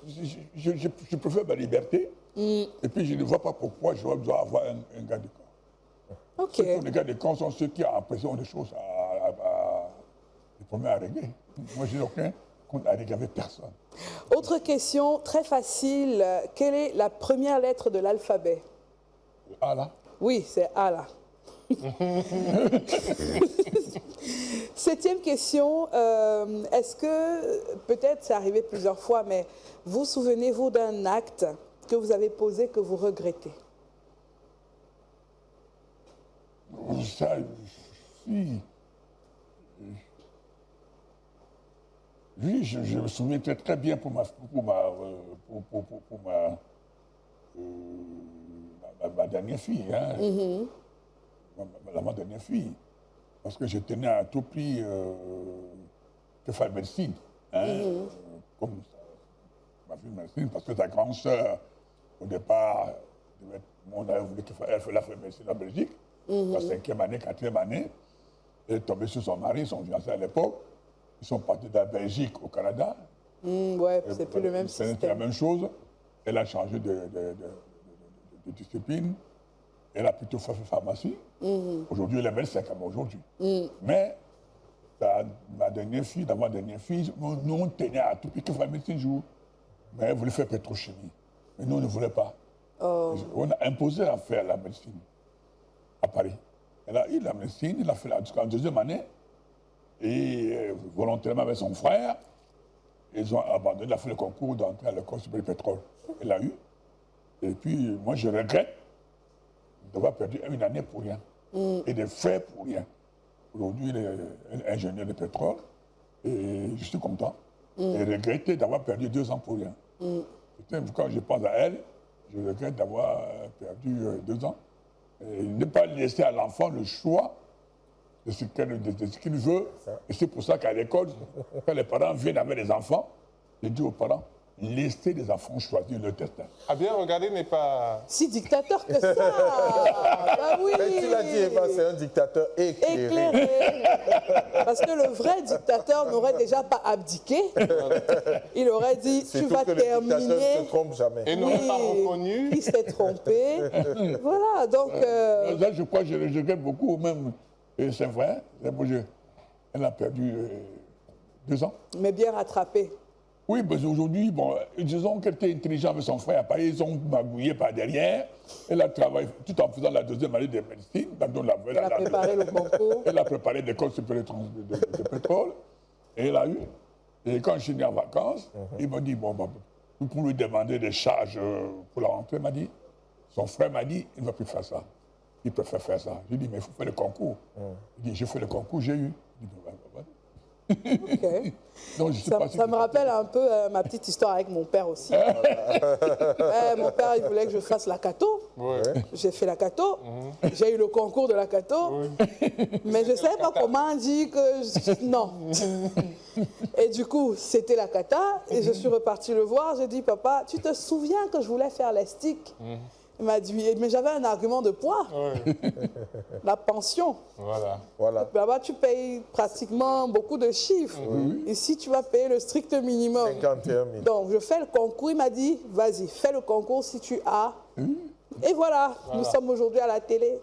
je préfère ma liberté. Et puis je ne vois pas pourquoi je dois avoir un garde corps. Ok. Les gardes corps sont ceux qui ont l'impression des choses des problèmes à régler. Moi, je n'ai aucun compte à régler avec personne. Autre question, très facile. Quelle est la première lettre de l'alphabet? Ah là? Oui, c'est A là. 7e question, est-ce que, peut-être c'est arrivé plusieurs fois, mais vous souvenez-vous d'un acte que vous avez posé que vous regrettez? Ça, si. Oui, je me souviens très bien pour ma dernière fille, hein. Ma dernière fille. Parce que je tenais à tout prix de faire médecine. Hein, comme ma fille médecine, parce que sa grande sœur, au départ, on avait voulu qu'elle fasse médecine en Belgique. La 5e année, 4e année. Elle est tombée sur son mari, son fiancé à l'époque. Ils sont partis de la Belgique au Canada. Ouais, c'est plus le même système. C'est la même chose. Elle a changé de discipline. Elle a plutôt fait pharmacie. Aujourd'hui, elle est médecin comme aujourd'hui. Mais ma dernière fille, nous on tenait à tout prix qu'elle fasse médecine jour. Mais elle voulait faire pétrochimie. Mais nous, on ne voulait pas. On a imposé à faire la médecine à Paris. Elle a eu la médecine, elle a fait jusqu'en 2e année. Et volontairement avec son frère, ils ont abandonné, il a fait le concours d'entrée à l'école supérieure du pétrole. Elle l'a eu. Et puis, moi, je regrette d'avoir perdu une année pour rien. Et de faire pour rien. Aujourd'hui, elle est ingénieure de pétrole. Et je suis content. Et regretter d'avoir perdu 2 ans pour rien. Quand je pense à elle, je regrette d'avoir perdu 2 ans. Et ne pas laisser à l'enfant le choix de ce qu'il veut. Et c'est pour ça qu'à l'école, quand les parents viennent avec les enfants, je dis aux parents, laissez les enfants choisir leur destin. Ah bien, regardez, n'est pas... Si dictateur que ça. Bah oui. Mais tu l'as dit, Eva, c'est un dictateur éclairé. Parce que le vrai dictateur n'aurait déjà pas abdiqué. Il aurait dit, tu vas terminer. Le dictateur ne se trompe jamais. Et n'aurait pas reconnu. Il s'est trompé. Voilà, donc... Là, je crois que je regrette beaucoup, même. Et c'est vrai, elle a perdu 2 ans. Mais bien rattrapé. Oui, parce qu'aujourd'hui, bon, disons qu'elle était intelligente avec son frère. Après, ils ont magouillé par derrière. Elle a travaillé tout en faisant la 2e année de médecine. Elle a préparé le concours. Elle a préparé l'école supérieure de pétrole. Et elle a eu. Et quand je suis venu en vacances, il m'a dit, bon, vous pouvez lui demander des charges pour la rentrée. Il m'a dit, son frère m'a dit, il ne va plus faire ça. Il préfère faire ça. J'ai dit, mais il faut faire le concours. Il dit, j'ai fait le concours, j'ai eu. Je dis, Ok. Donc, ça me rappelle un peu ma petite histoire avec mon père aussi. Mon père, il voulait que je fasse la Cato. Ouais. J'ai fait la Cato. J'ai eu le concours de la Cato. Mais je ne savais pas comment dire que... Non. Et du coup, c'était la Cata. Et je suis repartie le voir. J'ai dit, papa, tu te souviens que je voulais faire les sticks? Il m'a dit, mais j'avais un argument de poids. La pension. Voilà. Là-bas, tu payes pratiquement beaucoup de chiffres. Ici, tu vas payer le strict minimum. 51 000. Donc, je fais le concours. Il m'a dit, vas-y, fais le concours si tu as. Et voilà, nous sommes aujourd'hui à la télé.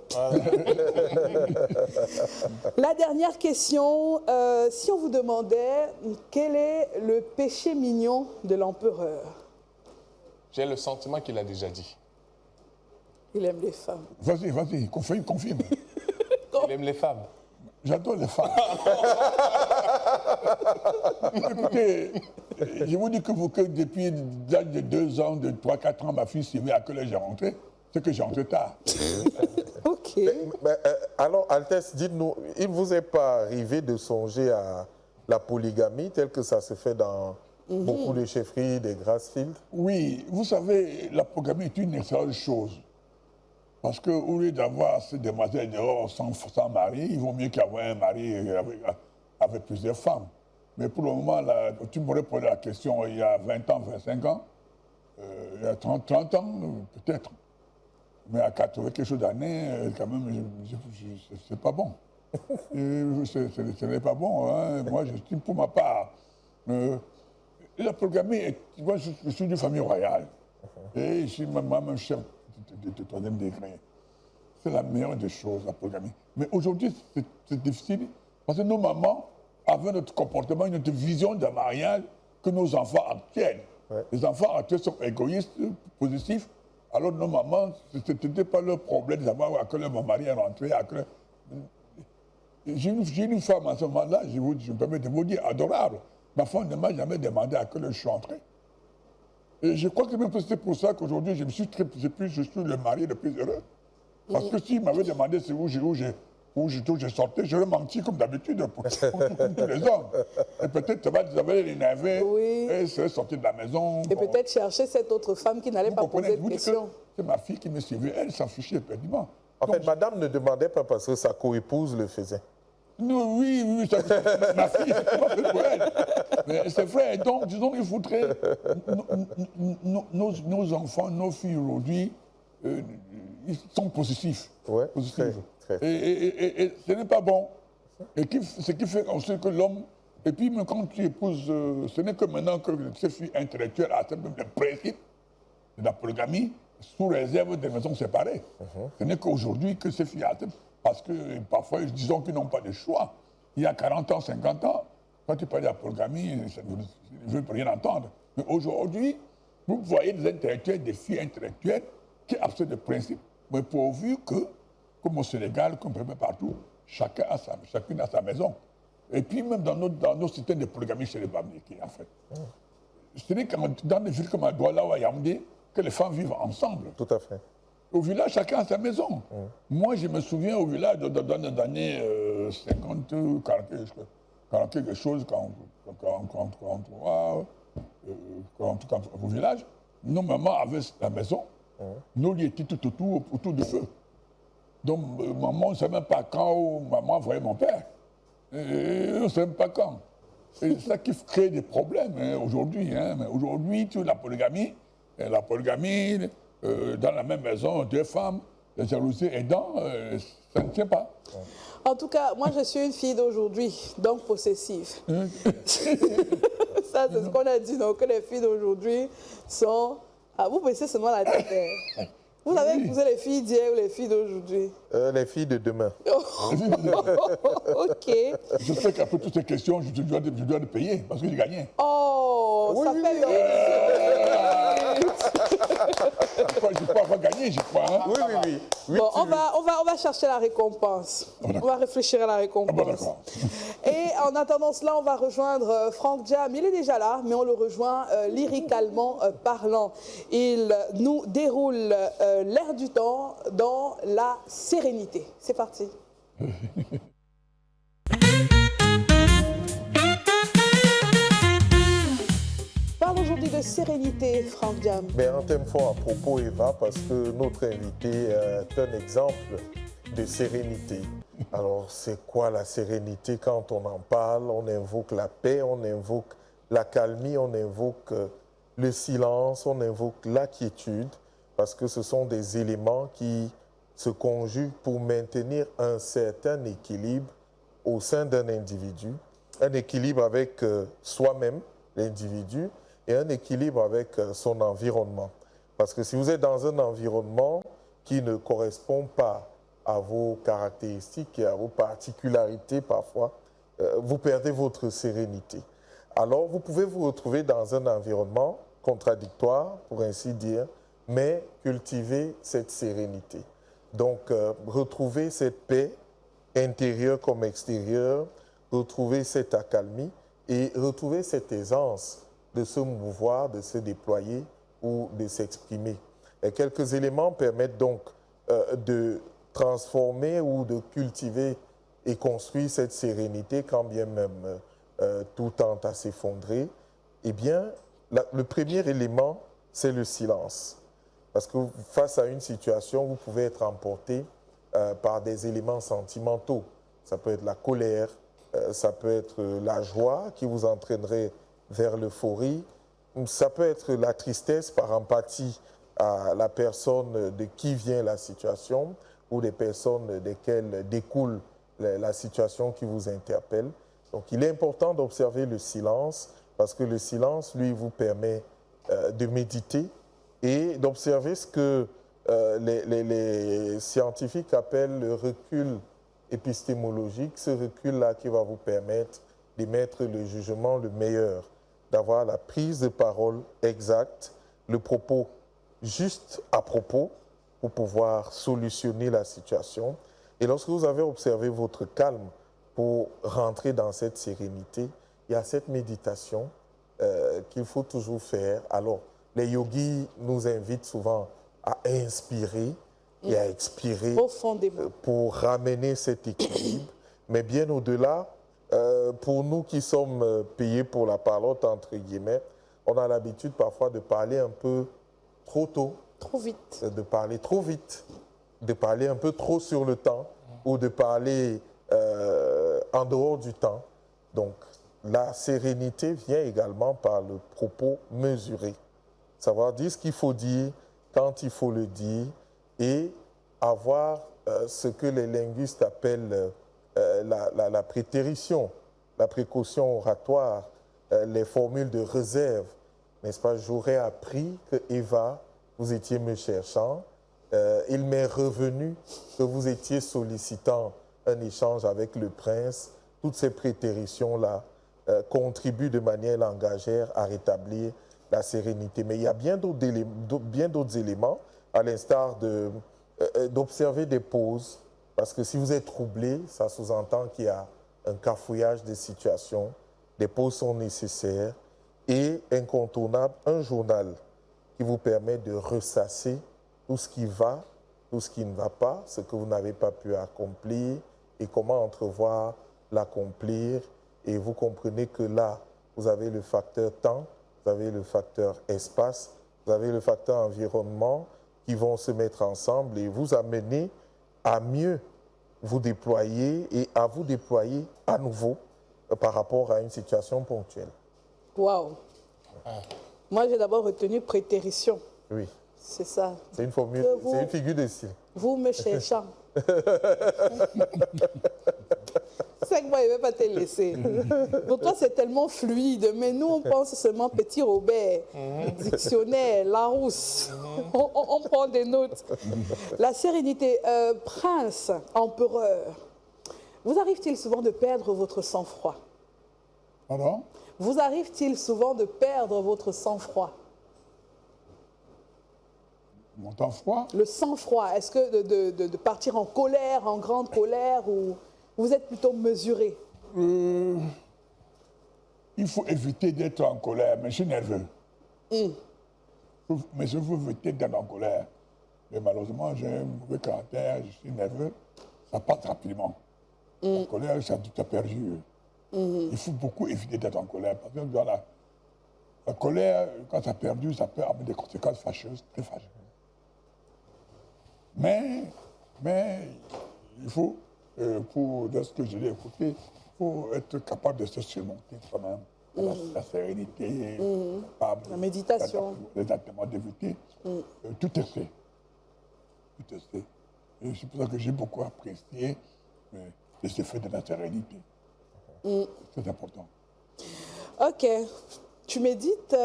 La dernière question, si on vous demandait quel est le péché mignon de l'empereur? J'ai le sentiment qu'il a déjà dit. Il aime les femmes. Vas-y, confirme. Il aime les femmes. J'adore les femmes. Écoutez, je vous dis que depuis l'âge de 2 ans, de 3-4 ans, ma fille suivait à quelle heure j'ai rentré. C'est que j'ai rentré tard. Ok. Alors, Altesse, dites-nous, il ne vous est pas arrivé de songer à la polygamie, telle que ça se fait dans beaucoup de chefferies, des Grassfields? Oui, vous savez, la polygamie est une excellente chose. Parce qu'au lieu d'avoir ces demoiselles dehors sans mari, il vaut mieux qu'avoir un mari avec plusieurs femmes. Mais pour le moment, là, tu m'aurais posé la question il y a 20 ans, 25 ans, il y a 30 ans, peut-être. Mais à 80 quelque chose d'années, quand même, c'est pas bon. Ce n'est pas bon. Hein. Moi, j'estime pour ma part, la polygamie, moi, je suis d'une famille royale. Et je suis moi-même chef de troisième degré. C'est la meilleure des choses, la polygamie. Mais aujourd'hui, c'est difficile parce que nos mamans avaient notre comportement, notre vision d'un mariage que nos enfants actuels. Ouais. Les enfants actuels sont égoïstes, positifs, alors nos mamans, ce n'était pas leur problème de savoir à quel mon mari est rentré. J'ai une femme à ce moment-là, je me permets de vous dire, adorable. Ma femme ne m'a jamais demandé à quelle heure je suis entré. Et je crois que c'est pour ça qu'aujourd'hui, je suis le mari le plus heureux. Parce que s'il m'avait demandé où je sortais, j'aurais menti comme d'habitude, comme tous les hommes. Et peut-être vous avez énervé, et serait sorti de la maison. Et peut-être chercher cette autre femme qui n'allait pas poser de questions. C'est ma fille qui me suivait, elle s'en fichait éperdument. En fait, madame ne demandait pas parce que sa coépouse le faisait. Non, oui, ma fille, c'est pas fait pour elle. Mais c'est vrai, donc disons qu'il faudrait. Nos enfants, nos filles aujourd'hui, ils sont positifs. Ouais, positifs. Et ce n'est pas bon. Et ce qui fait aussi que l'homme. Et puis, même quand tu épouses, ce n'est que maintenant que ces filles intellectuelles acceptent même le principe de la polygamie sous réserve des maisons séparées. Ce n'est qu'aujourd'hui que ces filles acceptent. Parce que parfois, disons qu'ils n'ont pas de choix. Il y a 40 ans, 50 ans, quand tu parlais de la polygamie, ils ne veulent rien entendre. Mais aujourd'hui, vous voyez des intellectuels, des filles intellectuelles qui acceptent le principe. Mais pourvu que, comme au Sénégal, comme partout, chacune a sa maison. Et puis même dans nos systèmes de polygamie chez les Bamileke, en fait. Ce n'est que dans des villes comme à Douala ou à Yaoundé que les femmes vivent ensemble. Tout à fait. Au village, chacun a sa maison. Moi, je me souviens au village, dans les années 50, 40 quelque chose, 43, au village, nos mamans avaient la maison, nos lits étaient tout autour du feu. Donc, maman ne savait même pas quand maman voyait mon père. Et on ne savait même pas quand. C'est ça qui crée des problèmes aujourd'hui. Mais aujourd'hui, tu as la polygamie, dans la même maison, deux femmes, les jalousies aidant, ça ne tient pas. En tout cas, moi, je suis une fille d'aujourd'hui, donc possessive. Ça, c'est ce qu'on a dit, donc, que les filles d'aujourd'hui sont... Ah, vous baissez seulement la tête. Vous avez épousé les filles d'hier ou les filles d'aujourd'hui? Les filles de demain. Ok. Je sais qu'après toutes ces questions, je dois les payer parce que j'ai gagné. Oh, oui, ça fait Je peux avoir gagné, je crois. Hein? Oui. Bon, on va chercher la récompense. On va réfléchir à la récompense. Et en attendant cela, on va rejoindre Franck Jam. Il est déjà là, mais on le rejoint lyricalement parlant. Il nous déroule l'air du temps dans la sérénité. C'est parti. Parle aujourd'hui de sérénité, Franck Jam. Mais un thème fort à propos, Eva, parce que notre invité est un exemple de sérénité. Alors, c'est quoi la sérénité? Quand on en parle, on invoque la paix, on invoque la calmie, on invoque le silence, on invoque la quiétude, parce que ce sont des éléments qui se conjuguent pour maintenir un certain équilibre au sein d'un individu, un équilibre avec soi-même, l'individu, et un équilibre avec son environnement. Parce que si vous êtes dans un environnement qui ne correspond pas à vos caractéristiques et à vos particularités parfois, vous perdez votre sérénité. Alors, vous pouvez vous retrouver dans un environnement contradictoire, pour ainsi dire, mais cultiver cette sérénité. Donc, retrouver cette paix intérieure comme extérieure, retrouver cette accalmie et retrouver cette aisance de se mouvoir, de se déployer ou de s'exprimer. Et quelques éléments permettent donc de transformer ou de cultiver et construire cette sérénité quand bien même tout tend à s'effondrer, eh bien, le premier élément, c'est le silence. Parce que face à une situation, vous pouvez être emporté par des éléments sentimentaux. Ça peut être la colère, ça peut être la joie qui vous entraînerait vers l'euphorie, ça peut être la tristesse par empathie à la personne de qui vient la situation ou des personnes desquelles découle la situation qui vous interpelle. Donc il est important d'observer le silence parce que le silence, lui, vous permet de méditer et d'observer ce que les scientifiques appellent le recul épistémologique, ce recul-là qui va vous permettre d'émettre le jugement le meilleur, d'avoir la prise de parole exacte, le propos juste à propos pour pouvoir solutionner la situation. Et lorsque vous avez observé votre calme pour rentrer dans cette sérénité, il y a cette méditation qu'il faut toujours faire. Alors, les yogis nous invitent souvent à inspirer et à expirer pour ramener cet équilibre. Mais bien au-delà, pour nous qui sommes payés pour la parole, entre guillemets, on a l'habitude parfois de parler un peu trop tôt. Trop vite. De parler trop vite, de parler un peu trop sur le temps ou de parler en dehors du temps. Donc, la sérénité vient également par le propos mesuré. Savoir dire ce qu'il faut dire, quand il faut le dire et avoir ce que les linguistes appellent la prétérition, la précaution oratoire, les formules de réserve. N'est-ce pas? J'aurais appris que Eva, vous étiez me cherchant. Il m'est revenu que vous étiez sollicitant un échange avec le prince. Toutes ces prétéritions-là contribuent de manière langagère à rétablir la sérénité. Mais il y a bien d'autres éléments, à l'instar d'observer des pauses, parce que si vous êtes troublé, ça sous-entend qu'il y a un cafouillage des situations. Des pauses sont nécessaires et incontournable, un journal qui vous permet de ressasser tout ce qui va, tout ce qui ne va pas, ce que vous n'avez pas pu accomplir et comment entrevoir l'accomplir. Et vous comprenez que là, vous avez le facteur temps, vous avez le facteur espace, vous avez le facteur environnement qui vont se mettre ensemble et vous amener à mieux vous déployer et à vous déployer à nouveau par rapport à une situation ponctuelle. Waouh! Moi, j'ai d'abord retenu prétérition. Oui. C'est ça. C'est une formule, c'est une figure de style. Vous me cherchant. C'est que moi, je ne vais pas te laisser. Pour toi, c'est tellement fluide. Mais nous, on pense seulement petit Robert, dictionnaire, Larousse. On prend des notes. La sérénité. Prince, empereur, vous arrive-t-il souvent de perdre votre sang-froid? Pardon? Vous arrive-t-il souvent de perdre votre sang-froid? Mon sang-froid? Le sang-froid, est-ce que de partir en colère, en grande colère, ou vous êtes plutôt mesuré? Il faut éviter d'être en colère, mais je suis nerveux. Mais je veux éviter d'être en colère. Mais malheureusement, j'ai un mauvais caractère, je suis nerveux, ça passe rapidement. En colère, ça tout a perdu. Il faut beaucoup éviter d'être en colère. Parce que dans la colère, quand ça a perdu, ça peut avoir des conséquences fâcheuses, très fâcheuses. Mais il faut, de ce que je l'ai écouté, il faut être capable de se surmonter quand même. La sérénité, la méditation. Exactement, d'éviter. Tout est fait. Tout est fait. Et c'est pour ça que j'ai beaucoup apprécié les effets de la sérénité. C'est important. Ok. Tu médites,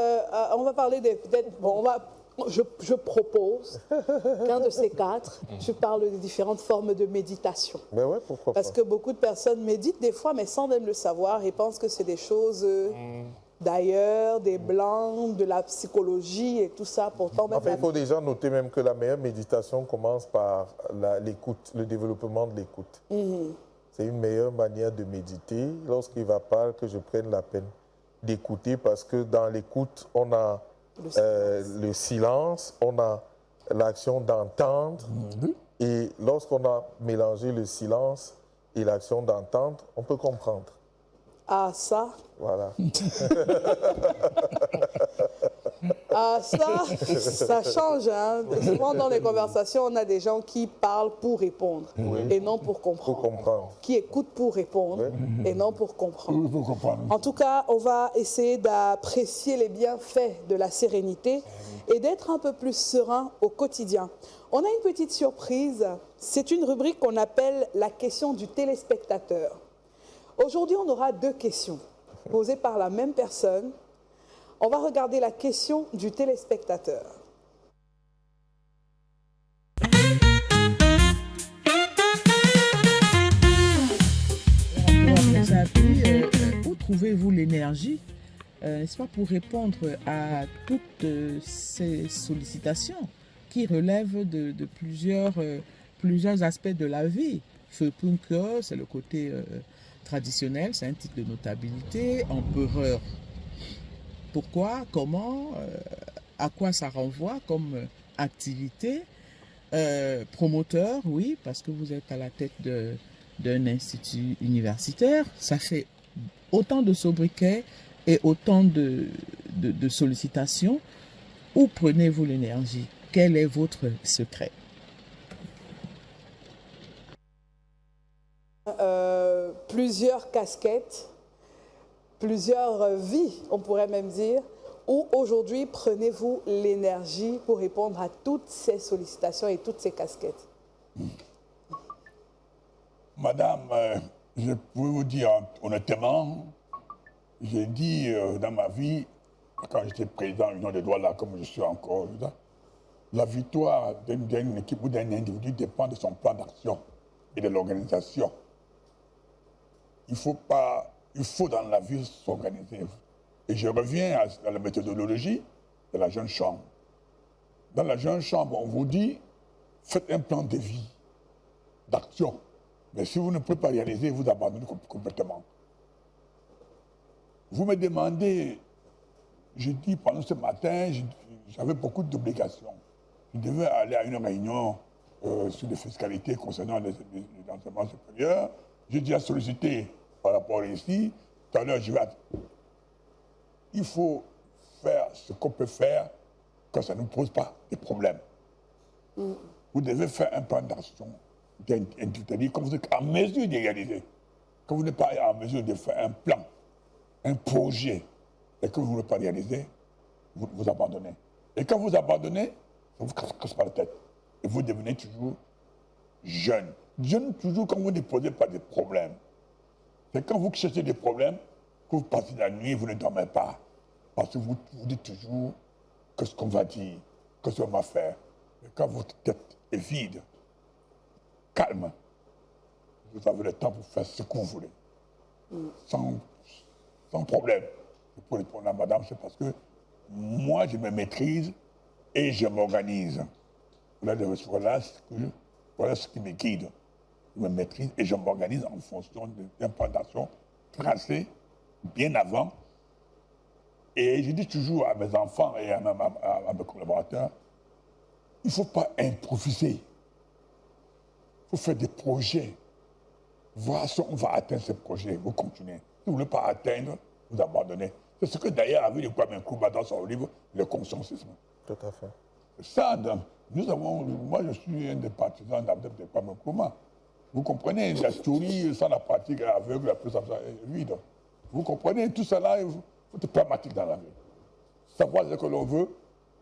on va parler peut-être, bon, je propose qu'un de ces quatre, je parle des différentes formes de méditation. Mais ouais, pourquoi Parce que beaucoup de personnes méditent des fois, mais sans même le savoir, et pensent que c'est des choses d'ailleurs, des blancs, de la psychologie et tout ça. Pourtant, même enfin, il faut déjà noter même que la meilleure méditation commence par l'écoute, le développement de l'écoute. C'est une meilleure manière de méditer lorsqu'il ne va pas que je prenne la peine d'écouter, parce que dans l'écoute, on a le silence, on a l'action d'entendre Et lorsqu'on a mélangé le silence et l'action d'entendre, on peut comprendre. Ah, ça. Voilà. Ah, ça change. Hein. Souvent, dans les conversations, on a des gens qui parlent pour répondre et non pour comprendre. Pour comprendre. Qui écoutent pour répondre et non pour comprendre. Oui, pour comprendre. En tout cas, on va essayer d'apprécier les bienfaits de la sérénité et d'être un peu plus serein au quotidien. On a une petite surprise. C'est une rubrique qu'on appelle la question du téléspectateur. Aujourd'hui, on aura 2 questions posées par la même personne. On va regarder la question du téléspectateur. Où trouvez-vous l'énergie, n'est-ce pas, pour répondre à toutes ces sollicitations qui relèvent de plusieurs aspects de la vie? Feu Punker, c'est le côté traditionnel, c'est un titre de notabilité. Empereur, pourquoi, comment, à quoi ça renvoie comme activité? Promoteur, oui, parce que vous êtes à la tête d'un institut universitaire. Ça fait autant de sobriquets et autant de sollicitations. Où prenez-vous l'énergie? Quel est votre secret? Plusieurs casquettes, plusieurs vies, on pourrait même dire. Où aujourd'hui prenez-vous l'énergie pour répondre à toutes ces sollicitations et toutes ces casquettes? Madame, je peux vous dire honnêtement, j'ai dit dans ma vie, quand j'étais président de l'Union des Douanes, là, comme je suis encore là, la victoire d'une équipe ou d'un individu dépend de son plan d'action et de l'organisation. Il faut dans la vie s'organiser. Et je reviens à la méthodologie de la jeune chambre. Dans la jeune chambre, on vous dit, faites un plan de vie, d'action. Mais si vous ne pouvez pas réaliser, vous abandonnez complètement. Vous me demandez, je dis pendant ce matin, j'avais beaucoup d'obligations. Je devais aller à une réunion sur les fiscalités concernant les enseignements supérieurs. J'ai déjà sollicité par rapport ici. Tout à l'heure, il faut faire ce qu'on peut faire quand ça ne pose pas de problème. Vous devez faire un plan d'action, c'est-à-dire quand vous êtes en mesure de réaliser. Quand vous n'êtes pas en mesure de faire un plan, un projet, et que vous ne voulez pas réaliser, vous abandonnez. Et quand vous abandonnez, ça vous casse pas la tête. Et vous devenez toujours jeune. Jeune toujours quand vous ne posez pas de problèmes. C'est quand vous cherchez des problèmes, que vous passez la nuit, vous ne dormez pas. Parce que vous dites toujours qu'est-ce qu'on va dire, qu'est-ce qu'on va faire. Mais quand votre tête est vide, calme, vous avez le temps pour faire ce que vous voulez. Sans problème. Pour répondre à madame, c'est parce que moi, je me maîtrise et je m'organise. Voilà ce qui me guide. Je me maîtrise et je m'organise en fonction d'un plan d'action tracé bien avant. Et je dis toujours à mes enfants et à mes collaborateurs, il ne faut pas improviser. Il faut faire des projets. Voir si on va atteindre ces projets. Vous continuez. Si vous ne voulez pas atteindre, vous abandonnez. C'est ce que d'ailleurs avait dit Kwame Nkrumah dans son livre Le consensusisme. Tout à fait. Ça, moi je suis un des partisans de Kwame Nkrumah. Vous comprenez, la théorie sans la pratique aveugle, la plus vide. Vous comprenez, tout cela, il faut être pragmatique dans la vie. Savoir ce que l'on veut,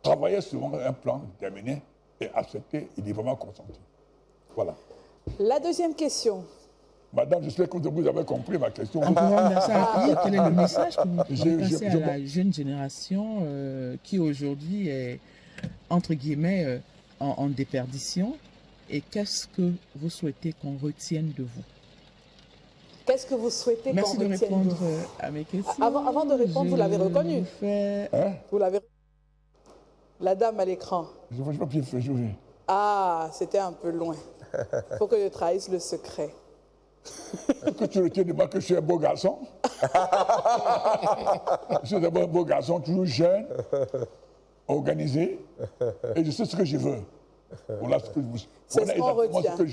travailler sur un plan déterminé et accepter et librement consentir. Voilà. La deuxième question. Madame, j'espère que vous avez compris ma question. Quel est le message que vous passez à la jeune génération qui aujourd'hui est, entre guillemets, en déperdition? Et qu'est-ce que vous souhaitez qu'on retienne de vous? Qu'est-ce que vous souhaitez qu'on retienne de vous? Merci de répondre à mes questions. Avant de répondre, vous l'avez reconnu. Vous l'avez. La dame à l'écran. Je ne vais pas bien faire jouer. Ah, c'était un peu loin. Il faut que je trahisse le secret. Est-ce que tu retiens de moi que je suis un beau garçon? Je suis d'abord un beau garçon, toujours jeune, organisé, et je sais ce que je veux. Voilà ce que C'est ce qu'on exactement retient. ce que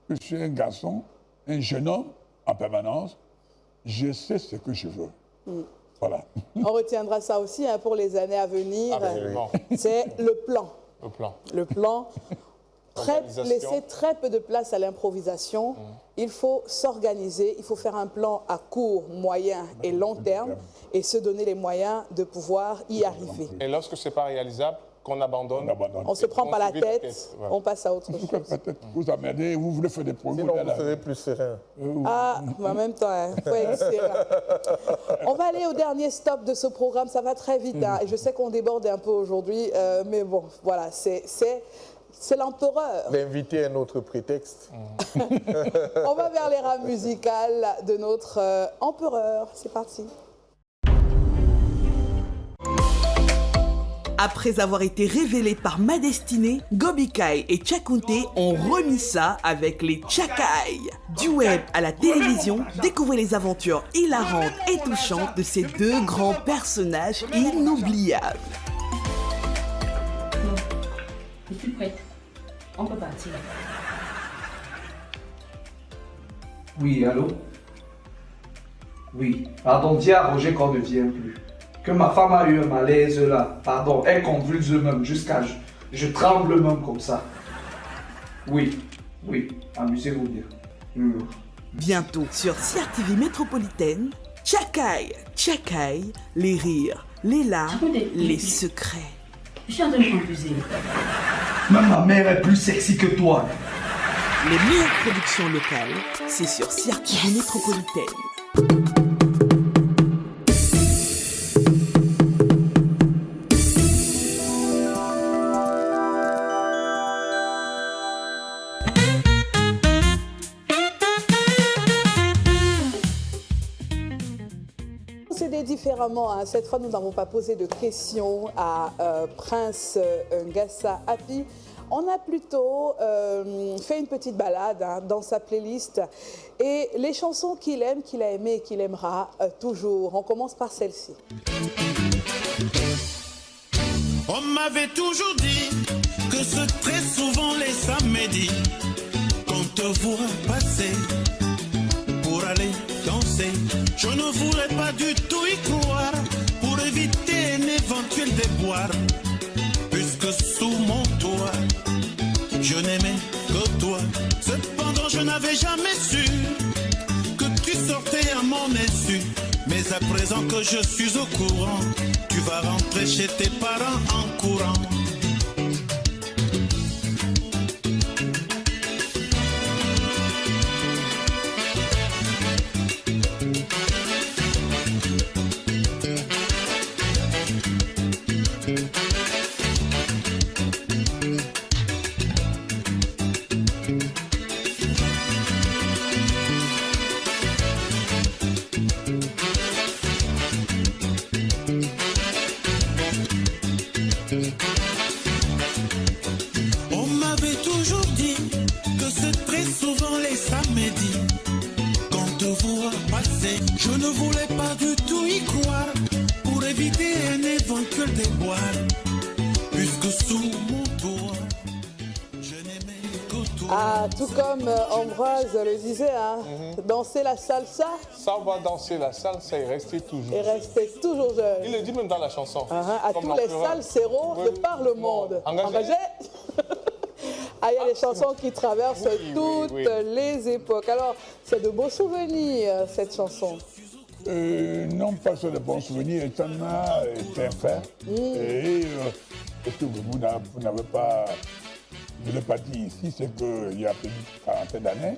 que je suis un garçon, un jeune homme en permanence. Je sais ce que je veux. Voilà. On retiendra ça aussi hein, pour les années à venir. Absolument. C'est le plan. Le plan. Le plan. Organisation. Laisser très peu de place à l'improvisation. Il faut s'organiser, il faut faire un plan à court, moyen et long terme et se donner les moyens de pouvoir y arriver. Et lorsque ce n'est pas réalisable, qu'on abandonne. On ne se prend pas la suit la tête, tête, ouais. on passe à autre Parce chose. que peut-être vous emmerdez, vous voulez faire des progrès. Sinon, vous serez plus serein. Ah, mais en même temps, il faut être serein. On va aller au dernier stop de ce programme, ça va très vite. Hein, et je sais qu'on déborde un peu aujourd'hui, mais bon, voilà, c'est l'empereur. L'invité est notre prétexte. On va vers les rames musicales de notre empereur. C'est parti. Après avoir été révélé par Ma Destinée, Gobikai et Tchakounté ont remis ça avec les Tchakai. Du web à la télévision, découvrez les aventures hilarantes et touchantes de ces deux grands personnages inoubliables. Je suis prête. On peut partir. Oui, allô? Oui, pardon, dis à Roger qu'on ne vient plus. Que ma femme a eu un malaise là. Pardon, elle convulse même jusqu'à... Je tremble même comme ça. Oui, amusez-vous bien. Bientôt sur CRTV Métropolitaine, Tchakai, les rires, les larmes, les secrets. Je suis en train de confuser. Même ma mère est plus sexy que toi. Les meilleures productions locales, c'est sur CRTV Métropolitaine. Différemment, hein. Cette fois, nous n'avons pas posé de questions à Prince Ngassa Hapi. On a plutôt fait une petite balade hein, dans sa playlist et les chansons qu'il aime, qu'il a aimées et qu'il aimera toujours. On commence par celle-ci. On m'avait toujours dit que c'est très souvent les samedis qu'on te voit passer pour aller danser. Je ne voulais pas du tout y croire pour éviter un éventuel déboire. Puisque sous mon toit, je n'aimais que toi. Cependant, je n'avais jamais su que tu sortais à mon insu. Mais à présent que je suis au courant, tu vas rentrer chez tes parents en courant. On m'avait toujours dit que c'est très souvent les samedis qu'on te voit passer. Je ne voulais pas du tout y croire pour éviter un éventuel déboire. Puisque sous mon toit, je n'aimais que toi. Ah, tout comme Ambroise le disait, hein, danser la salsa Savoir danser la salsa et rester toujours. et rester toujours jeune. Il le dit même dans la chanson. À Comme tous les l'empereur. salseros de par le monde. Engagés. Ah, il y a des chansons qui traversent toutes les époques. Alors, c'est de beaux souvenirs, cette chanson. Non, pas sur de bons souvenirs. Chana était un frère. Et ce que vous n'avez pas, je ne l'ai pas dit ici, c'est qu'il y a plus d'une quarantaine d'années,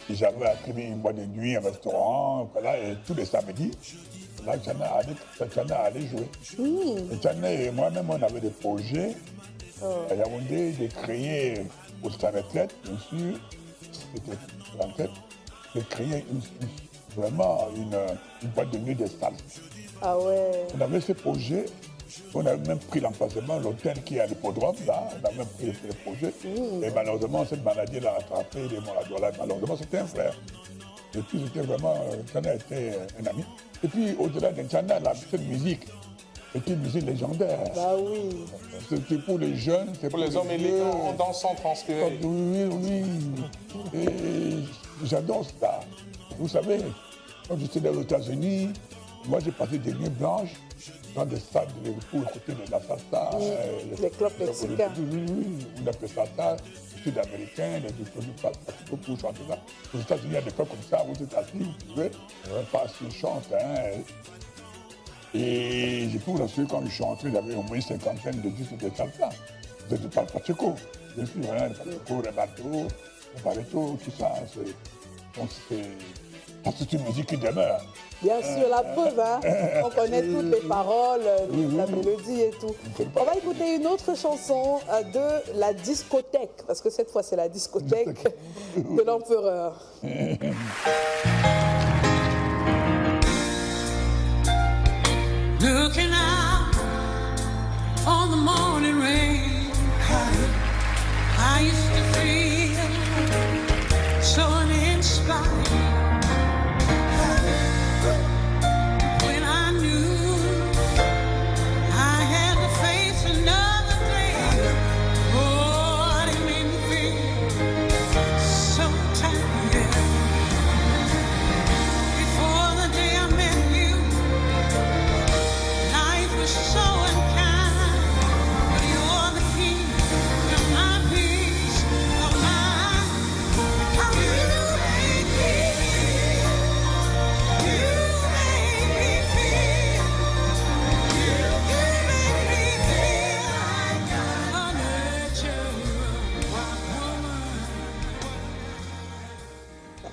j'avais accueilli une boîte de nuit, un restaurant, voilà, et tous les samedis, là, Chana allait jouer. Et Chana et moi-même, on avait des projets à Yaoundé de créer au Stade Athlète, bien sûr, c'était en tête, de créer vraiment une boîte de nuit de salles. Ah ouais. On avait ce projet, on avait même pris l'emplacement, l'hôtel qui est à l'hippodrome, là, on a même pris le projet. Et malheureusement, cette maladie l'a rattrapé, malheureusement, c'était un frère. Et puis, c'était vraiment, Chana était un ami. Et puis, au-delà de Chana, cette musique, C'est une musique légendaire. Bah oui. C'est pour les jeunes, c'est Pour les hommes élégants, dansant, transpirés. Oui. Et j'adore ça. Vous savez, quand j'étais dans les États-Unis, moi j'ai passé des nuits blanches dans des salles de repos à côté de la salsa. Les clubs mexicains. Oui, on appelle ça sud-américain, les diplômés pour chanter ça. Aux États-Unis, il y a des clubs comme ça où vous êtes assis, vous pouvez passer, chanter. Et j'ai pu vous assurer, quand je suis entré, j'avais au moins une cinquantaine de disques de salsa. Vous êtes pas Pacheco, bien sûr, le Pacheco, le bateau, le bateau, tout ça. Donc c'est une musique qui demeure. Bien sûr, la preuve, hein. On connaît toutes les paroles, la mélodie et tout. On va écouter une autre chanson de la discothèque, parce que cette fois c'est la discothèque de l'Empereur. Looking out on the morning rain, I used to feel so uninspired when I knew I had to face another day. Oh, it made me feel so tired. Before the day I met you, life was so unkind, but you're the key to my peace of mind. How you make me feel, you make me feel, you make me feel like a natural woman.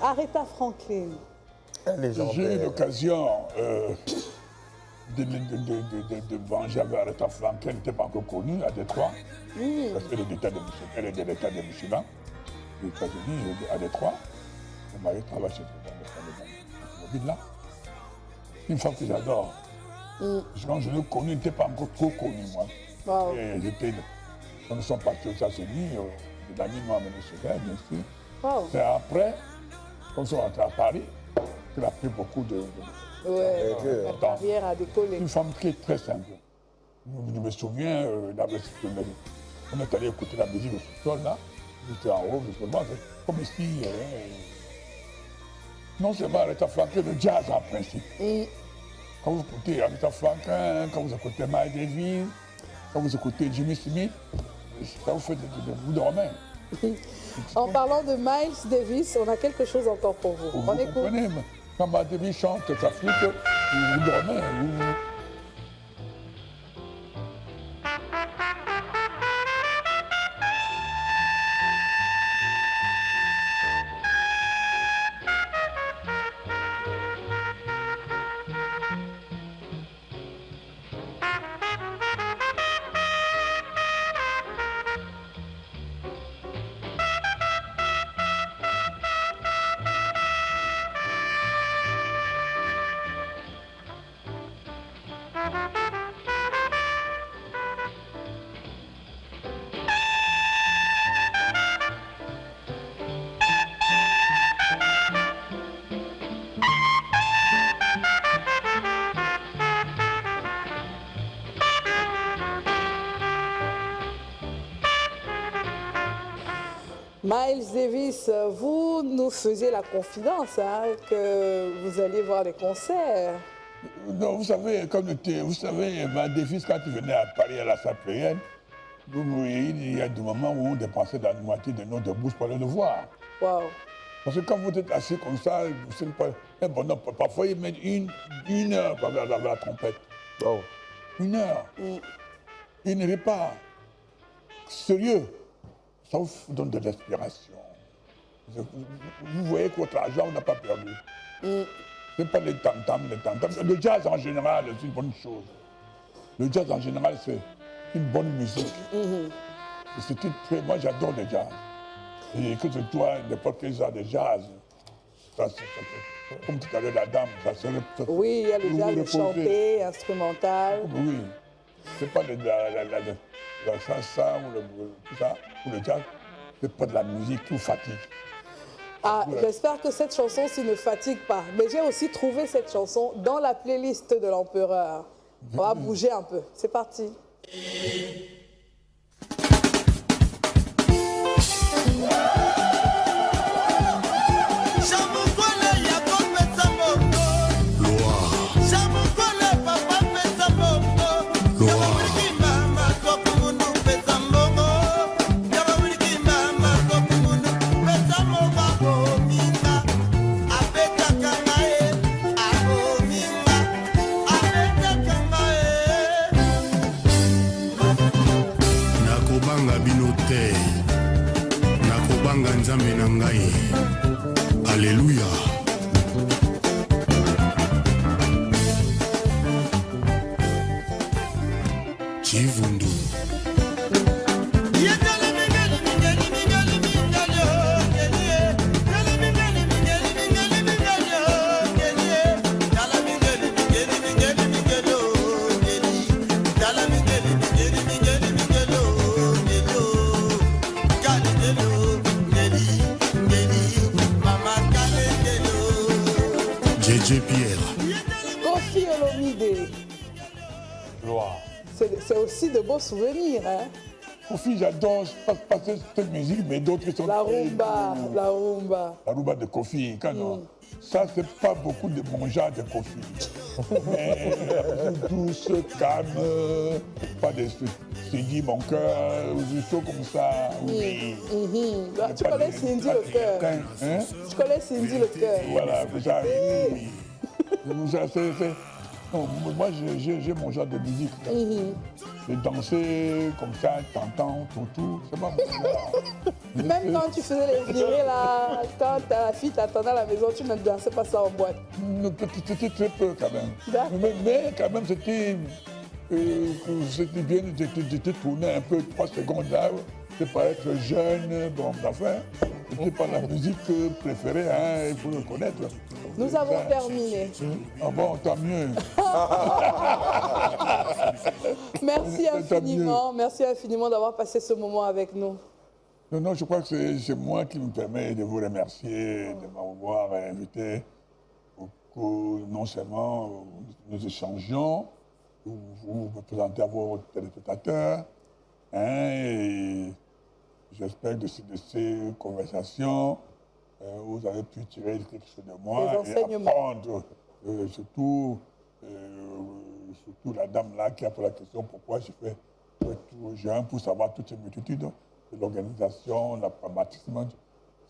Aretha Franklin. J'ai eu l'occasion de venger avec Aretha Franklin, qui n'était pas encore connue à Détroit, parce qu'elle est de l'État de Michigan, aux États-Unis, à Détroit. Mon mari travaille chez le là. Une femme que j'adore. Quand je l'ai connue, elle n'était pas encore trop connue, moi. Wow. Et quand nous sommes partis aux États-Unis, des amis m'ont amené chez elle, bien sûr. Wow. C'est après, quand nous sommes rentrés à Paris, qu'elle a pris beaucoup de Ouais, la carrière a décollé. une femme très, très simple. Je me souviens, on est allé écouter la musique au sous-sol, là. J'étais en haut, justement, c'est comme ici. Non seulement Aretha Franklin, le jazz en principe. Quand vous écoutez Aretha Franklin, quand vous écoutez Miles Davis, quand vous écoutez Jimmy Smith, ça vous fait vous dormir. En parlant de Miles Davis, on a quelque chose encore pour vous. Vous comprenez, quand Miles Davis chante sa flûte, vous dormez. Miles Davis, vous nous faisiez la confidence que vous alliez voir des concerts. Non, vous savez, Miles Davis, quand il venait à Paris à la salle Pléiade, il y a des moments où on dépensait la moitié de notre bourse pour aller le voir. Wow. Parce que quand vous êtes assis comme ça, c'est pas un bonhomme. Parfois, il met une heure pour avoir la trompette. Oh. 1 heure. Il n'est pas sérieux. Ça vous donne de l'inspiration. Vous voyez que votre argent, on n'a pas perdu. Ce n'est pas les tam-tams. Le jazz en général, c'est une bonne chose. Le jazz en général, c'est une bonne musique. Moi, j'adore le jazz. Et que ce soit n'importe quel genre de jazz, comme tout à l'heure, la dame, ça serait... Oui, il y a le jazz chanté, instrumental. Oui. C'est pas la salsa ou tout ça, ou le jazz. C'est pas de la musique qui vous fatigue. Ah, j'espère que cette chanson-ci ne fatigue pas. Mais j'ai aussi trouvé cette chanson dans la playlist de l'Empereur. On va bouger un peu. C'est parti. Alléluia. Chivundu. Kofi Olomide. Gloire. C'est aussi de beaux souvenirs. Hein? Kofi, j'adore passer cette musique, mais d'autres sont... La rumba, la rumba. La rumba de Kofi, quand non. Ça, c'est pas beaucoup de mon genre de Kofi. Mais douce, calme, pas de Cindy, mon cœur, juste comme ça. Oui. Tu connais Cindy le cœur. Hein? Tu connais Cindy le cœur. Voilà, ça, oui. Non, moi, j'ai mon genre de musique. De danser comme ça, t'entends, tout, c'est pas bon. Même quand tu faisais les virées là, quand ta fille t'attendait à la maison, tu ne dansais pas ça en boîte. C'était très peu quand même. Mais quand même, c'était bien, j'étais tourné un peu 3 secondes là. C'est pas être jeune, bon, enfin, c'était pas la musique préférée, hein, il faut le reconnaître. Nous avons terminé. Ah bon, tant mieux. Merci infiniment d'avoir passé ce moment avec nous. Non, je crois que c'est moi qui me permet de vous remercier, de m'avoir invité. Non seulement nous échangeons, vous vous présentez à vos téléspectateurs, hein, et j'espère que de ces conversations, vous avez pu tirer quelque chose de moi et apprendre, surtout la dame là qui a posé la question pourquoi je fais tout jeune pour savoir toutes ces multitudes de l'organisation, le pragmatisme,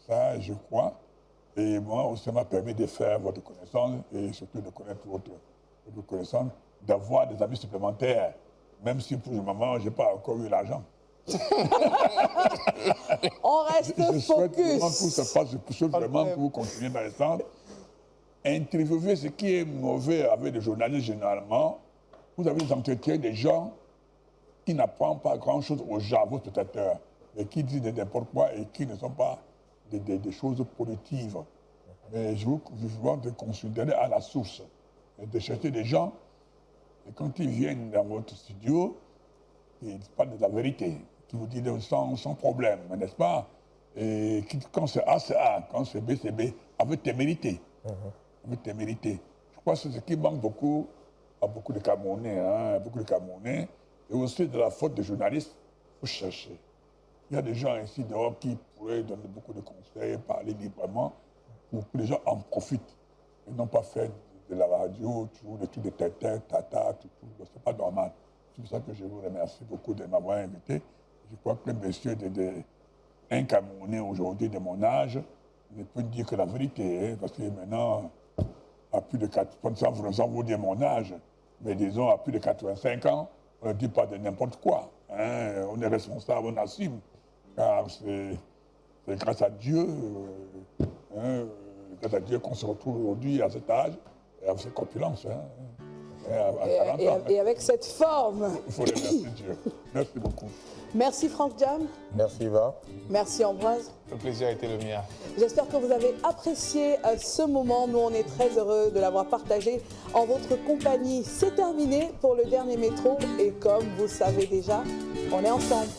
ça je crois. Et moi aussi, ça m'a permis de faire votre connaissance et surtout de connaître votre connaissance, d'avoir des amis supplémentaires, même si pour le moment, je n'ai pas encore eu l'argent. On reste focus. Je souhaite vraiment que vous continuez dans le sens. Interviewez ce qui est mauvais avec les journalistes généralement. Vous avez des entretiens des gens qui n'apprennent pas grand-chose aux gens, vos spectateurs, mais qui disent n'importe quoi et qui ne sont pas des choses productives. Mais je vous demande de considérer à la source, de chercher des gens, et quand ils viennent dans votre studio, ils parlent de la vérité, qui vous disent sans problème, n'est-ce pas? Et quand c'est A, c'est A, quand c'est B, c'est B, avec témérité. Avec témérité. Je crois que c'est ce qui manque beaucoup à beaucoup de Camerounais, hein, et aussi de la faute des journalistes, il faut chercher. Il y a des gens ici dehors qui pourraient donner beaucoup de conseils, parler librement, pour que les gens en profitent. Ils n'ont pas fait de la radio, de tout, de tata, tout. C'est pas normal. C'est pour ça que je vous remercie beaucoup de m'avoir invité. Je crois que monsieur, un Camerounais aujourd'hui de mon âge, ne peut dire que la vérité, hein, parce que maintenant, à plus de 4, sans vous dire mon âge, mais disons à plus de 85 ans, on ne dit pas de n'importe quoi. Hein, on est responsable, on assume. Car c'est grâce à Dieu, qu'on se retrouve aujourd'hui à cet âge, et avec cette corpulence. Et avec cette forme. Il faut remercier Dieu. Merci beaucoup. Merci Franck Jam. Merci Yva. Merci Ambroise. Le plaisir a été le mien. J'espère que vous avez apprécié ce moment. Nous, on est très heureux de l'avoir partagé en votre compagnie. C'est terminé pour le dernier métro. Et comme vous savez déjà, on est ensemble.